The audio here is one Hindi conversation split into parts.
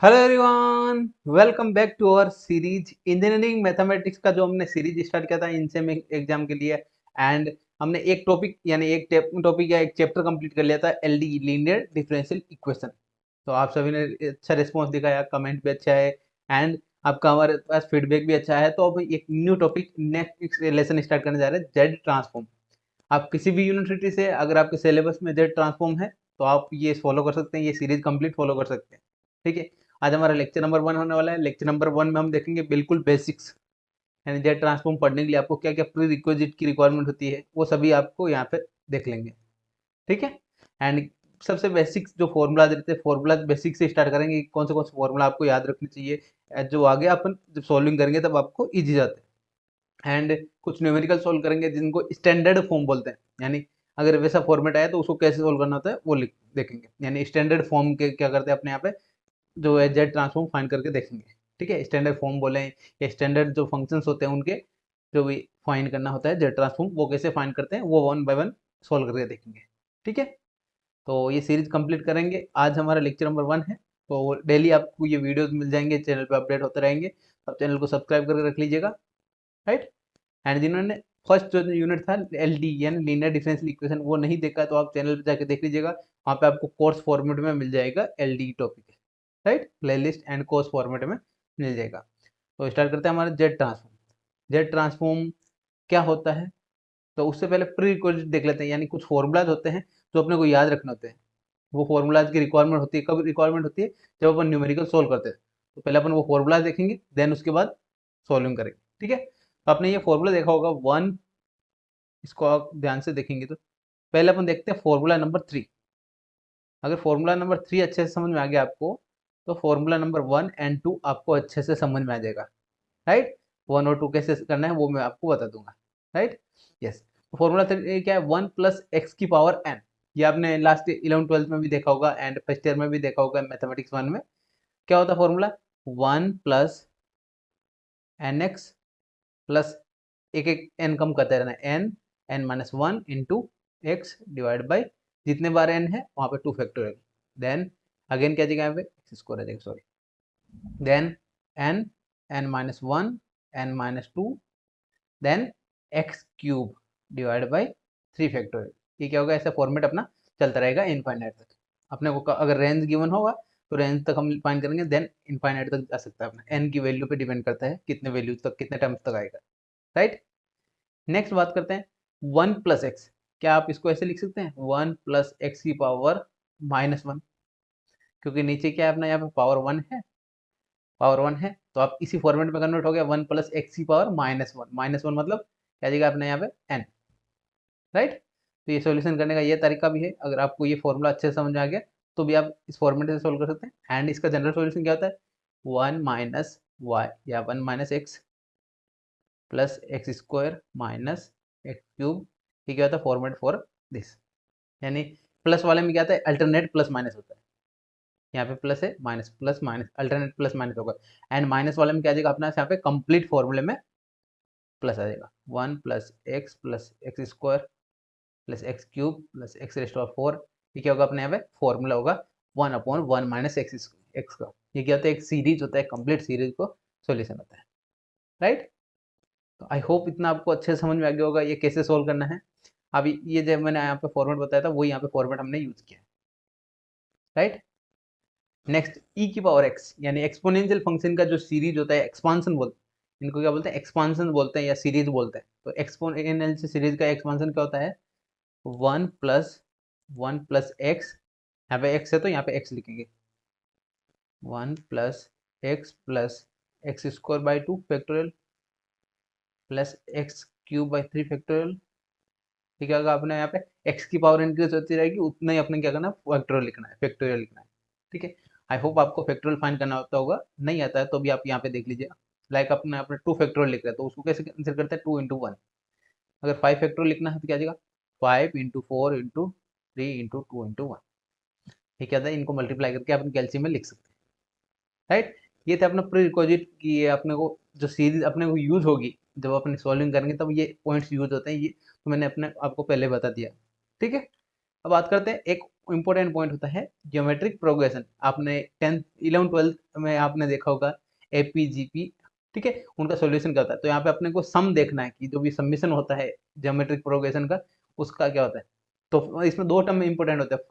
Hello everyone, welcome back to our series engineering mathematics का जो हमने सीरीज स्टार्ट किया था इनसेम एग्जाम के लिए। एंड हमने एक टॉपिक यानी एक टॉपिक या एक चैप्टर कंप्लीट कर लिया था, एलडी लीनियर डिफरेंशियल इक्वेशन। तो आप सभी ने अच्छा रिस्पॉन्स दिखाया, कमेंट भी अच्छा है एंड आपका हमारे पास फीडबैक भी अच्छा है। तो अब एक new topic next lesson start करने जा रहे हैं, जेड ट्रांसफॉर्म। आप किसी भी यूनिवर्सिटी से अगर आपके सिलेबस में जेड ट्रांसफॉर्म है तो आप ये फॉलो कर सकते हैं, ये सीरीज कंप्लीट फॉलो कर सकते हैं। ठीक है, आज हमारा लेक्चर नंबर 1 होने वाला है। लेक्चर नंबर 1 में हम देखेंगे बिल्कुल बेसिक्स, यानी जेड ट्रांसफॉर्म पढ़ने के लिए आपको क्या क्या प्री रिक्विजिट की रिक्वायरमेंट होती है वो सभी आपको यहाँ पे देख लेंगे। ठीक है, एंड सबसे बेसिक्स जो फॉर्मूलाज रहते हैं, फॉर्मूलाज बेसिक से स्टार्ट करेंगे। कौन से फॉर्मूला आपको याद रखने चाहिए, जो आगे अपन जब सॉल्विंग करेंगे तब आपको ईजी जाते हैं। एंड कुछ न्यूमेरिकल सोल्व करेंगे जिनको स्टैंडर्ड फॉर्म बोलते हैं, यानी अगर वैसा फॉर्मेट आया तो उसको कैसे सोल्व करना होता है वो लिख देखेंगे। यानी स्टैंडर्ड फॉर्म के क्या करते हैं अपने यहाँ पे जो है जेड ट्रांसफॉर्म फाइंड करके देखेंगे। ठीक है, स्टैंडर्ड फॉर्म बोले या स्टैंडर्ड जो फंक्शंस होते हैं उनके जो भी फाइंड करना होता है जेड ट्रांसफॉर्म, वो कैसे फाइंड करते हैं वो वन बाय वन सोल्व करके देखेंगे। ठीक है, तो ये सीरीज कंप्लीट करेंगे। आज हमारा लेक्चर नंबर 1 है। तो डेली आपको ये वीडियोस मिल जाएंगे, चैनल पे अपडेट होते रहेंगे। आप चैनल को सब्सक्राइब करके रख लीजिएगा, राइट। एंड जिन्होंने फर्स्ट जो यूनिट था एल डी यानी लीनियर डिफरेंशियल इक्वेशन वो नहीं देखा तो आप चैनल पे जाके देख लीजिएगा। वहाँ पे आपको कोर्स फॉर्मेट में मिल जाएगा L D topic, right. Playlist and course format में मिल जाएगा। तो स्टार्ट करते हैं हमारा जेड ट्रांसफॉर्म। जेड ट्रांसफॉर्म क्या होता है, तो उससे पहले प्री रिक्विजिट देख लेते हैं, यानी कुछ फॉर्मूलाज होते हैं जो अपने को याद रखने होते हैं। वो फॉर्मूलाज की रिक्वायरमेंट होती है, कब रिक्वायरमेंट होती है, जब अपन न्यूमेरिकल सोल्व करते हैं। तो पहले अपन वो फॉर्मूलाज देखेंगे, देन उसके बाद सोल्विंग करेंगे। ठीक है, तो आपने ये फॉर्मूला देखा होगा 1, इसको आप ध्यान से देखेंगे तो पहले अपन देखते हैं फॉर्मूला नंबर 3। अगर फॉर्मूला नंबर 3 अच्छे से समझ में आ गया आपको तो फॉर्मूला नंबर 1 एंड 2 आपको अच्छे से समझ में आ जाएगा, राइट। 1 और 2 कैसे करना है वो मैं आपको बता दूंगा, राइट। यस, फॉर्मूला 3 क्या है, 1 + x⁴n। ये आपने लास्ट 11 12 में भी देखा होगा एंड फर्स्ट ईयर में भी देखा होगा मैथमेटिक्स 1 में। क्या होता है फॉर्मूला, 1 + nx प्लस एक एक एन कम करते रहना है, n n-1 into x divide by जितने बार n है वहाँ पे 2 फैक्टोरियल। देन अगेन क्या जगह पे एक्स स्क्वायर आ जाएगा, sorry. Then n n-1 n-2 then x cube divide by 3 factorial. ये क्या होगा, ऐसा फॉर्मेट अपना चलता रहेगा इनफाइनाइट तक। अपने को अगर रेंज गिवन होगा तो रेंज तक हम फाइंड करेंगे, देन इनफाइनाइट तक जा सकता है अपना। n की वैल्यू पे डिपेंड करता है कितने वैल्यू तक कितने टर्म्स तक आएगा, राइट। नेक्स्ट बात करते हैं 1 + x। क्या आप इसको ऐसे लिख सकते हैं, 1 + x⁻⁻1, क्योंकि नीचे क्या है अपना यहाँ पे पावर 1 है, पावर 1 है तो आप इसी फॉर्मेट में कन्वर्ट हो गया 1 + x⁻⁻1। -1 मतलब क्या जगह अपने यहाँ पे n, राइट। तो ये सॉल्यूशन करने का ये तरीका भी है। अगर आपको ये फॉर्मूला अच्छे से समझ में आ गया तो भी आप इस फॉर्मेट से सोल्व कर सकते हैं। एंड इसका जनरल सॉल्यूशन क्या होता है, 1 - y या 1 - x plus x square minus x cube. ये क्या होता है फॉर्मेट फॉर दिस, यानी प्लस वाले में क्या आता है, अल्टरनेट प्लस माइनस होता है। यहाँ पे प्लस है, minus plus minus, alternate plus minus होगा। एंड माइनस वाले में क्या आ जाएगा अपना, यहाँ पे कंप्लीट फॉर्मूले में प्लस आ जाएगा। 1 + x + x² plus x cube plus x⁴। ये क्या होगा अपने यहाँ पे फॉर्मूला होगा 1/1 - x का। ये क्या होता है, एक सीरीज होता है, कंप्लीट सीरीज को सोल्यूशन होता है, राइट। तो आई होप इतना आपको अच्छे से समझ में आ गया होगा ये कैसे सोल्व करना है। अभी ये जब मैंने यहाँ पे फॉर्मेट बताया था वही यहाँ पे फॉर्मेट हमने यूज किया, राइट। नेक्स्ट e⁻x यानी एक्सपोनेंशियल फंक्शन का जो सीरीज होता है, एक्सपांशन बोलते हैं इनको, क्या बोलते हैं, एक्सपांशन बोलते हैं या सीरीज बोलते हैं। तो एक्सपोनेंशियल सीरीज का एक्सपांशन क्या होता है, 1 + 1 + x। यहाँ पे x है तो यहाँ पे x लिखेंगे, 1 + x plus x² / 2 factorial plus x³ / 3 factorial. ठीक है, अगर आपने यहाँ पे x की पावर इंक्रीज होती रहेगी उतना ही अपने क्या करना है, फैक्टोरियल लिखना है, फैक्टोरियल लिखना है। ठीक है, आई होप आपको फैक्टोरियल फाइंड करना होता होगा, नहीं आता है तो भी आप यहाँ पे देख लीजिए। लाइक अपने आपने 2 फैक्टोरियल लिख रहे हैं तो उसको कैसे आंसर करते हैं, 2 × 1। अगर 5 फैक्टोरियल लिखना है तो क्या आ जाएगा, 5 × 4 × 3 × 2 × 1। ठीक है, इनको मल्टीप्लाई करके आप कैल्सियम में लिख सकते हैं, राइट। ये थे अपना प्री रिक्विजिट की, ये अपने को जो सीरीज अपने को यूज होगी जब अपने सॉल्विंग करेंगे तब ये पॉइंट्स यूज होते हैं। ये तो मैंने अपने आपको पहले बता दिया, ठीक है। अब बात करते हैं एक इंपॉर्टेंट पॉइंट होता है ज्योमेट्रिक प्रोग्रेशन। आपने 10th 11th 12th में आपने देखा होगा एपी जीपी, ठीक है, उनका सॉल्यूशन क्या होता है। तो यहाँ पे अपने को सम देखना है कि जो भी समीशन होता है ज्योमेट्रिक प्रोग्रेशन का उसका क्या होता है। तो इसमें दो टर्म इंपॉर्टेंट होते हैं,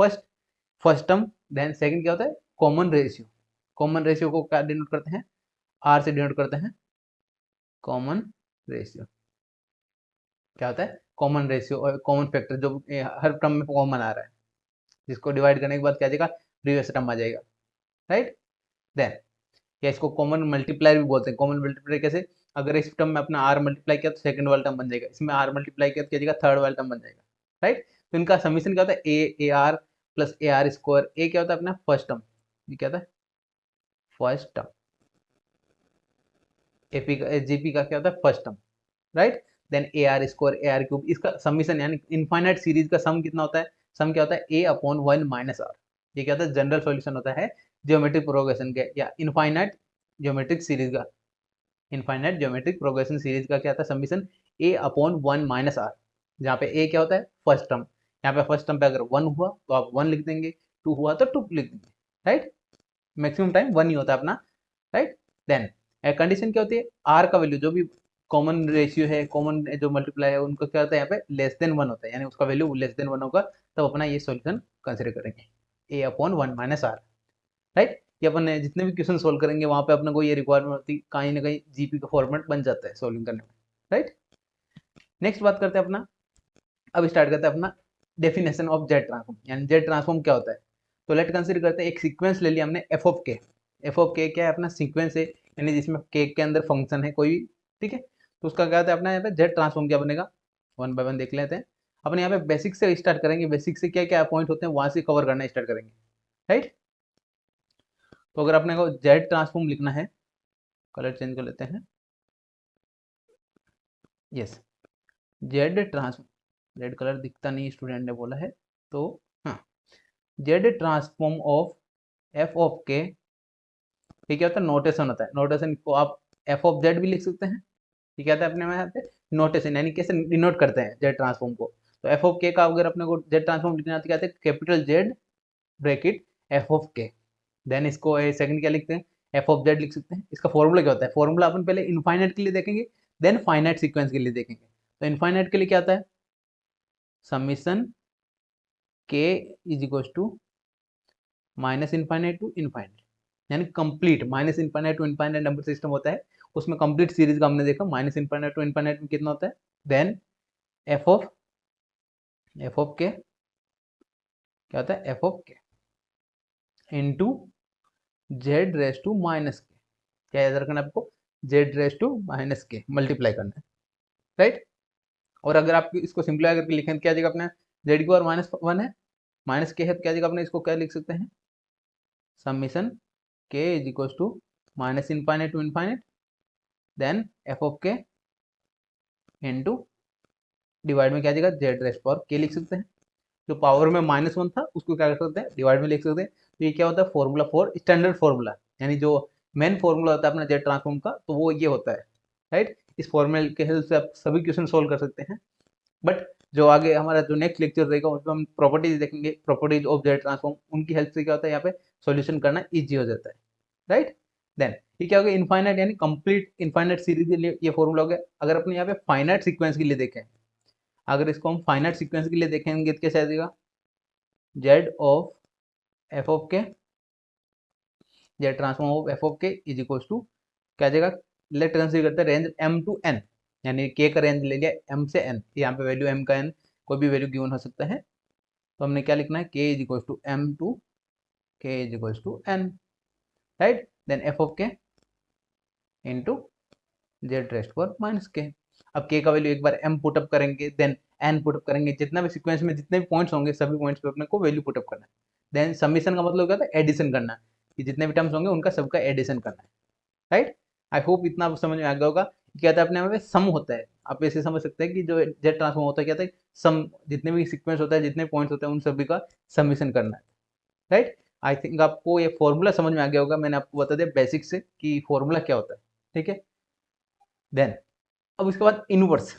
फर्स्ट टर्म, देन सेकंड क्या होता है कॉमन रेशियो। कॉमन रेशियो को क्या डिनोट करते हैं, आर से डिनोट करते हैं। कॉमन रेशियो क्या होता है, कॉमन रेशियो और कॉमन फैक्टर जो हर टर्म में कॉमन आ रहा है, जिसको डिवाइड करने के बाद क्या आ जाएगा, प्रीवियस टर्म आ जाएगा, राइट। देन या इसको कॉमन मल्टीप्लायर भी बोलते हैं। कॉमन मल्टीप्लायर कैसे, अगर इस टर्म में अपना आर मल्टीप्लाई किया तो सेकंड वाला टर्म बन जाएगा, इसमें आर मल्टीप्लाई किया तो क्या जाएगा, थर्ड वाला टर्म बन जाएगा, राइट। तो इनका समीशन क्या होता है, a r plus a r square. A क्या होता है अपना फर्स्ट टर्म, ये क्या होता है फर्स्ट टर्म, एपी का जीपी का क्या होता है first term, right. Then a r square a r cube, इसका समीशन यानी इनफाइनाइट सीरीज का सम कितना होता है, सम क्या होता है ए अपॉन 1 माइनस आर। ये क्या होता है जनरल सॉल्यूशन होता है ज्योमेट्रिक प्रोग्रेशन के या इनफाइनाइट ज्योमेट्रिक सीरीज का। इनफाइनाइट ज्योमेट्रिक प्रोग्रेशन सीरीज का क्या था summation a upon 1 minus r, जहाँ पे ए क्या होता है फर्स्ट टर्म। यहाँ पे फर्स्ट टर्म पे अगर 1 हुआ तो आप 1 लिख देंगे, 2 हुआ तो 2 लिख देंगे, राइट। मैक्सिमम टाइम 1 ही होता है अपना, राइट। देन कंडीशन क्या होती है, आर का वैल्यू जो भी कॉमन रेशियो है, कॉमन जो मल्टीप्लाई है उनका क्या होता है यहाँ पे लेस देन 1 होता है, यानी उसका वैल्यू लेस देन 1 होगा तब अपना ये सॉल्यूशन कंसिडर करेंगे ए अपॉन 1 माइनस आर, राइट। ये अपन जितने भी क्वेश्चन सोल्व करेंगे वहां पे अपने को ये रिक्वायरमेंट होती है, कहीं ना कहीं जीपी का फॉर्मेट बन जाता है सोल्विंग करने में, राइट। नेक्स्ट बात करते हैं अपना, अब स्टार्ट करते हैं अपना डेफिनेशन ऑफ जेड ट्रांसफॉर्म, यानी जेड ट्रांसफॉर्म क्या होता है। तो लेट कंसिडर करते हैं एक सीक्वेंस ले लिया हमने एफ ऑफ के। एफ ऑफ के क्या है अपना सीक्वेंस है, यानी जिसमें के अंदर फंक्शन है कोई भी, ठीक है। तो उसका क्या होता है अपना यहाँ पे जेड ट्रांसफॉर्म क्या बनेगा, वन बाय वन देख लेते हैं। अपने यहाँ पे बेसिक से स्टार्ट करेंगे, बेसिक से क्या क्या पॉइंट होते हैं वहां से कवर करना स्टार्ट करेंगे, राइट। तो अगर अपने को जेड ट्रांसफॉर्म लिखना है, कलर चेंज कर लेते हैं, yes Z transform, red colour दिखता नहीं स्टूडेंट ने बोला है, तो हाँ Z transform of F of के, ये क्या होता है नोटेशन होता है। नोटेशन को आप एफ ऑफ जेड भी लिख सकते हैं, ये क्या होता है अपने में यहाँ पे नोटेशन, यानी कैसे डिनोट करते हैं जेड ट्रांसफॉर्म को। तो एफ ऑफ के का अगर अपने को जेड ट्रांसफॉर्म लिखना है तो क्या कहते हैं capital Z bracket F of के, देन इसको सेकंड क्या लिखते हैं एफ ऑफ जेड लिख सकते हैं। इसका फॉर्मूला क्या होता है, फॉर्मूला अपन पहले इनफाइनाइट के लिए देखेंगे, देन फाइनाइट सीक्वेंस के लिए देखेंगे। तो इनफाइनाइट के लिए क्या आता है समीशन के is equal to minus infinite to infinite, यानी complete minus infinite to infinite number system होता है, उसमें कंप्लीट सीरीज का हमने देखा माइनस इनफाइनाइट टू इनफाइनाइट में कितना होता है, देन एफ ऑफ के क्या होता है F of K into Z raise to minus K, क्या याद रखना है आपको Z raise to minus K multiply करना है, राइट। और अगर आप इसको सिंप्लीफाई करके लिखें क्या जगह अपने जेड की पावर माइनस 1 है, माइनस के है क्या जगह अपने इसको क्या लिख सकते हैं समीशन के is equal to minus infinite to infinite, then F of K into divide में क्या जगह जेड रेस पावर के लिख सकते हैं। जो पावर में -1 था उसको क्या कर सकते हैं डिवाइड में लिख सकते हैं। तो ये क्या होता है फॉर्मूला फॉर स्टैंडर्ड फॉर्मूला, यानी जो मेन फॉर्मूला होता है अपना जेड ट्रांसफॉर्म का, तो वो ये होता है, राइट। इस फॉर्मूले के हेल्प से आप सभी क्वेश्चन सोल्व कर सकते हैं। बट जो आगे हमारा जो नेक्स्ट लेक्चर रहेगा उसमें हम प्रॉपर्टीज देखेंगे, प्रॉपर्टीज ऑफ जेड ट्रांसफॉर्म, उनकी हेल्प से क्या होता है यहाँ पे सॉल्यूशन करना इजी हो जाता है, राइट। देन ये क्या हो गया इनफाइनाइट यानी कंप्लीट इनफाइनाइट सीरीज के लिए ये फॉर्मूला हो गया। अगर अपने यहाँ पे फाइनाइट सीक्वेंस के लिए देखें, अगर इसको हम फाइनाइट सीक्वेंस के लिए देखेंगे तो कैसे आ जाएगा जेड ऑफ एफ ऑफ के, Z transform of F of के इज इक्वल टू क्या जाएगा, लेट कंसीडर करते हैं रेंज m टू n, यानी k का रेंज ले लिया m से n, यहाँ पे वैल्यू m का n कोई भी वैल्यू गिवन हो सकता है। तो हमने क्या लिखना है k is equal to m to k is equal to n, right. Then F of K into Z raised पर माइनस के। अब k का वैल्यू एक बार m पुटअप करेंगे, देन n पुटअप करेंगे, जितना भी सीक्वेंस में जितने भी पॉइंट्स होंगे सभी पॉइंट्स पे अपने को वैल्यू पुटअप करना है। देन समीशन का मतलब क्या होता है एडिशन करना है, कि जितने भी टर्म्स होंगे उनका सबका एडिशन करना है, राइट। आई होप इतना आप समझ में आ गया होगा। क्या था अपने यहाँ पे सम होता है, आप ऐसे समझ सकते हैं कि जो जेड ट्रांसफॉर्म होता है क्या था सम, जितने भी सीक्वेंस होता है जितने पॉइंट्स होते हैं उन सभी का समीशन करना है, राइट। आई थिंक आपको ये फॉर्मूला समझ में आ गया होगा, मैंने आपको बता दिया बेसिक से कि फॉर्मूला क्या होता है, ठीक है। देन अब उसके बाद इनवर्स,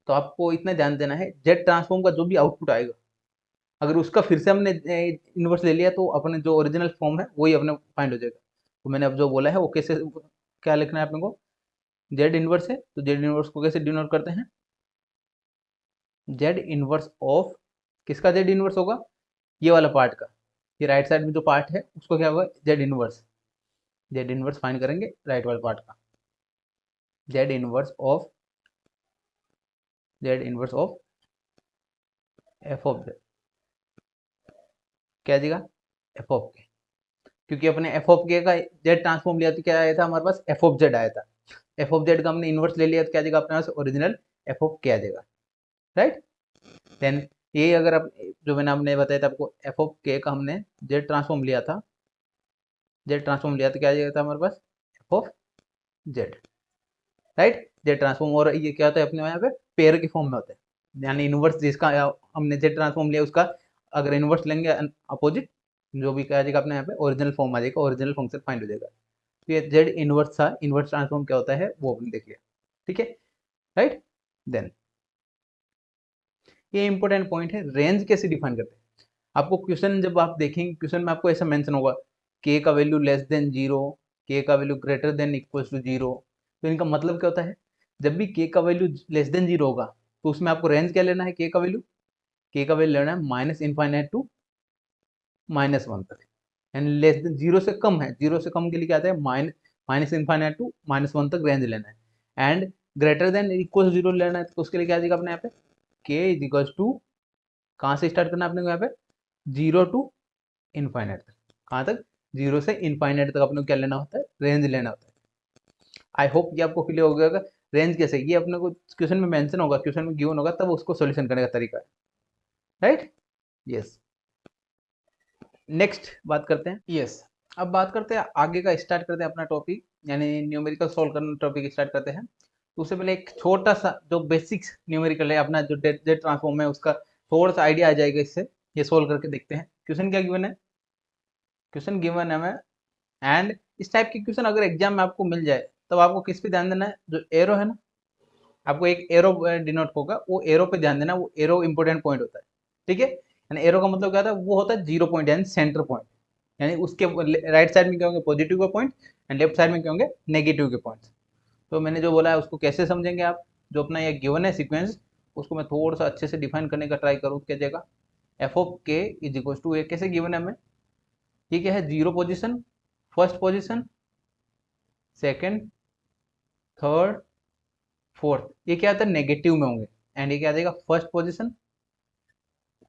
तो आपको इतना ध्यान देना है जेड ट्रांसफॉर्म का जो भी आउटपुट आएगा अगर उसका फिर से हमने इन्वर्स ले लिया तो अपने जो ओरिजिनल फॉर्म है वही अपने फाइंड हो जाएगा। तो मैंने अब जो बोला है वो कैसे, क्या लिखना है अपने को, जेड इनवर्स है तो जेड इनवर्स को कैसे डिनोट करते हैं, जेड इनवर्स ऑफ, किसका जेड इनवर्स होगा, ये वाला पार्ट का, ये राइट साइड में जो पार्ट है उसको क्या होगा, Z inverse, Z inverse find करेंगे राइट वाले पार्ट का, Z inverse of, Z inverse of F of Z, क्या देगा, एफ ऑफ के, क्योंकि अपने एफ ऑफ के का जेड ट्रांसफॉर्म लिया तो क्या आया था हमारे पास, एफ ऑफ जेड आया था, एफ ऑफ जेड का हमने इनवर्स ले लिया तो क्या देगा अपने पास, ओरिजिनल एफ ऑफ के आ जाएगा, राइट। देन ये अगर आप, जो मैंने आपने बताया था आपको, एफ ऑफ के का हमने जेड ट्रांसफॉर्म लिया था, जेड ट्रांसफॉर्म लिया तो क्या आ जाएगा था हमारे पास, f of z, right. Z transform, और ये क्या होता है अपने यहाँ पे पेयर के फॉर्म में होता है, यानी इनवर्स जिसका हमने जेड ट्रांसफॉर्म लिया उसका अगर इनवर्स लेंगे अपोजिट, जो भी क्या आ जाएगा अपने यहाँ पे ओरिजिनल फॉर्म आ जाएगा, ओरिजिनल फंक्शन फाइंड हो जाएगा। तो ये जेड इनवर्स था, इनवर्स ट्रांसफॉर्म क्या होता है वो आपने देख लिया, ठीक है, राइट। देन ये इंपॉर्टेंट पॉइंट है, रेंज कैसे डिफाइन करते हैं। आपको क्वेश्चन जब आप देखेंगे, क्वेश्चन में आपको ऐसा मेंशन होगा के का value less than zero, K का value greater than equal to zero, तो इनका मतलब क्या होता है, जब भी के का वैल्यू लेस देन जीरो होगा तो उसमें आपको रेंज क्या लेना है, के का वैल्यू, के का वैल्यू लेना है minus infinite to minus one तक, एंड लेस देन जीरो से कम है, जीरो से कम के लिए क्या आता है, minus infinite to minus one तक रेंज लेना है, and greater than equal zero लेना है तो उसके लिए क्या आ जाएगा अपने यहाँ पे, के इज इक्वल टू, कहाँ से स्टार्ट करना है अपने को यहाँ पे, जीरो टू इनफाइनाइट तक, कहाँ तक, जीरो से इनफाइनाइट तक अपने को क्या लेना होता है, रेंज लेना होता है। आई होप ये आपको क्लियर हो गया होगा, रेंज कैसे, ये अपने को क्वेश्चन में मेंशन होगा, क्वेश्चन में गिवन होगा तब उसको सॉल्यूशन करने का तरीका है, राइट, यस। नेक्स्ट बात करते हैं, यस, अब बात करते हैं आगे का, स्टार्ट करते हैं अपना टॉपिक, यानी न्यूमेरिकल सॉल्व करना टॉपिक स्टार्ट करते हैं। तो उससे पहले एक छोटा सा जो बेसिक्स न्यूमेरिकल है अपना, जो जेड ट्रांसफॉर्म है उसका थोड़ा सा आइडिया आ जाएगा इससे, ये सोल्व करके देखते हैं। क्वेश्चन क्या गिवन है, क्वेश्चन गिवन है हमें, एंड इस टाइप के क्वेश्चन अगर एग्जाम में आपको मिल जाए तब आपको किस पे ध्यान देना है, जो एरो है ना, आपको एक एरो डिनोट होगा, वो एरो पे ध्यान देना, वो एरो इंपॉर्टेंट पॉइंट होता है, ठीक है। यानी एरो का मतलब क्या होता है, वो होता है जीरो पॉइंट यानी सेंटर पॉइंट, यानी उसके राइट साइड में क्या होंगे, पॉजिटिव के पॉइंट, एंड लेफ्ट साइड में क्या होंगे, नेगेटिव के पॉइंट। तो मैंने जो बोला है उसको कैसे समझेंगे आप, जो अपना ये गिवन है सीक्वेंस, उसको मैं थोड़ा सा अच्छे से डिफाइन करने का ट्राई करूँ, क्या जाएगा, एफ ऑफ के इज इक्वल टू ए, कैसे गिवन है हमें, ये क्या है, zero position, first position, second, third, fourth, ये क्या आता है नेगेटिव में होंगे, एंड ये क्या आ जाएगा, फर्स्ट पोजिशन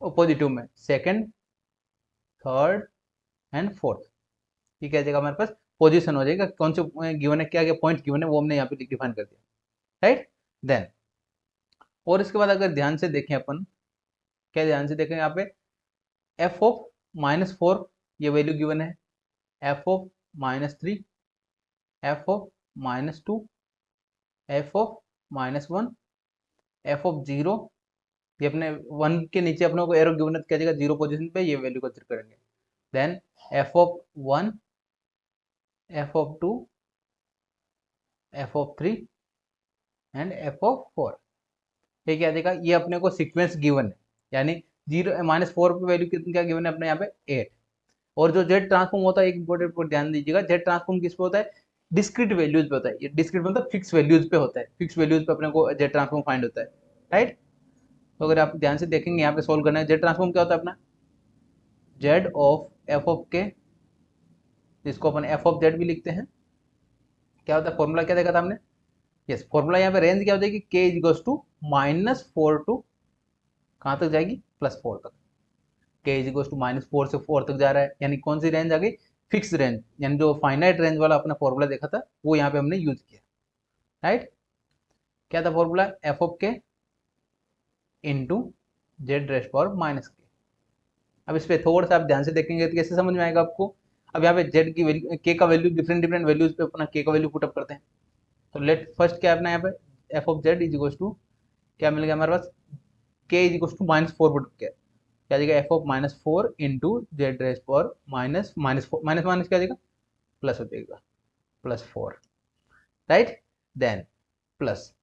पॉजिटिव में, सेकंड, थर्ड एंड फोर्थ, ये क्या आ जाएगा हमारे पास, पोजीशन हो जाएगा, कौन से गिवन है, क्या क्या पॉइंट गिवन है वो हमने यहाँ पे डिफाइन कर दिया, राइट। देन और इसके बाद अगर ध्यान से देखें अपन, क्या ध्यान से देखें यहाँ पे, एफ ऑफ माइनस फोर, ये वैल्यू गिवन है, F of minus three, F of minus two, F of minus one, F of zero, ये अपने वन के नीचे अपने को एरो गिवन है तो क्या जाएगा, जीरो पोजीशन पे ये वैल्यू कंसिडर करेंगे। Then F of one, F of two, F of three and F of four, ये क्या देगा, ये अपने को सीक्वेंस गिवन है, यानी जीरो माइनस फोर पे वैल्यू कितनी क्या गिवन है अपने यहाँ पे, एट। और जो जेड ट्रांसफॉर्म होता है, एक इंपॉर्टेंट पॉइंट ध्यान दीजिएगा, जेड ट्रांसफॉर्म किस पे होता है, डिस्क्रीट वैल्यूज पे होता है, ये डिस्क्रीट मतलब फिक्स वैल्यूज पे होता है, फिक्स वैल्यूज पे अपने को जेड ट्रांसफॉर्म फाइंड होता है, राइट। तो अगर आप ध्यान से देखेंगे यहाँ पे सोल्व करना है, जेड ट्रांसफॉर्म क्या होता है अपना, जेड ऑफ एफ ऑफ के, जिसको अपन एफ ऑफ जेड भी लिखते हैं, क्या होता है, फॉर्मूला क्या देखा था हमने, यस, फॉर्मूला यहाँ पे रेंज क्या हो जाएगी, K is equals to minus four to कहाँ तक जाएगी, प्लस फोर तक, K is equals to minus four से फोर तक जा रहा है, यानी कौन सी रेंज आ गई, फिक्स रेंज, यानी जो फाइनाइट रेंज वाला अपना फॉर्मूला देखा था वो यहाँ पे हमने यूज किया, राइट। क्या था formula, F of K into Z raised power minus K. अब इस पे थोड़ा सा आप ध्यान से देखेंगे तो कैसे समझ में आएगा आपको, अब यहाँ पे जेड की वैल्यू, के का वैल्यू डिफरेंट डिफरेंट वैल्यूज पे अपना के का वैल्यू पुटअप करते हैं। तो लेट फर्स्ट क्या अपना यहाँ पे, F of Z is equal to, क्या मिल गया हमारे पास, K is equal to minus four put up किया, क्या जाएगा, F of minus four into Z raised power minus minus four, minus minus क्या जाएगा, प्लस हो जाएगा, plus four, right. Then plus,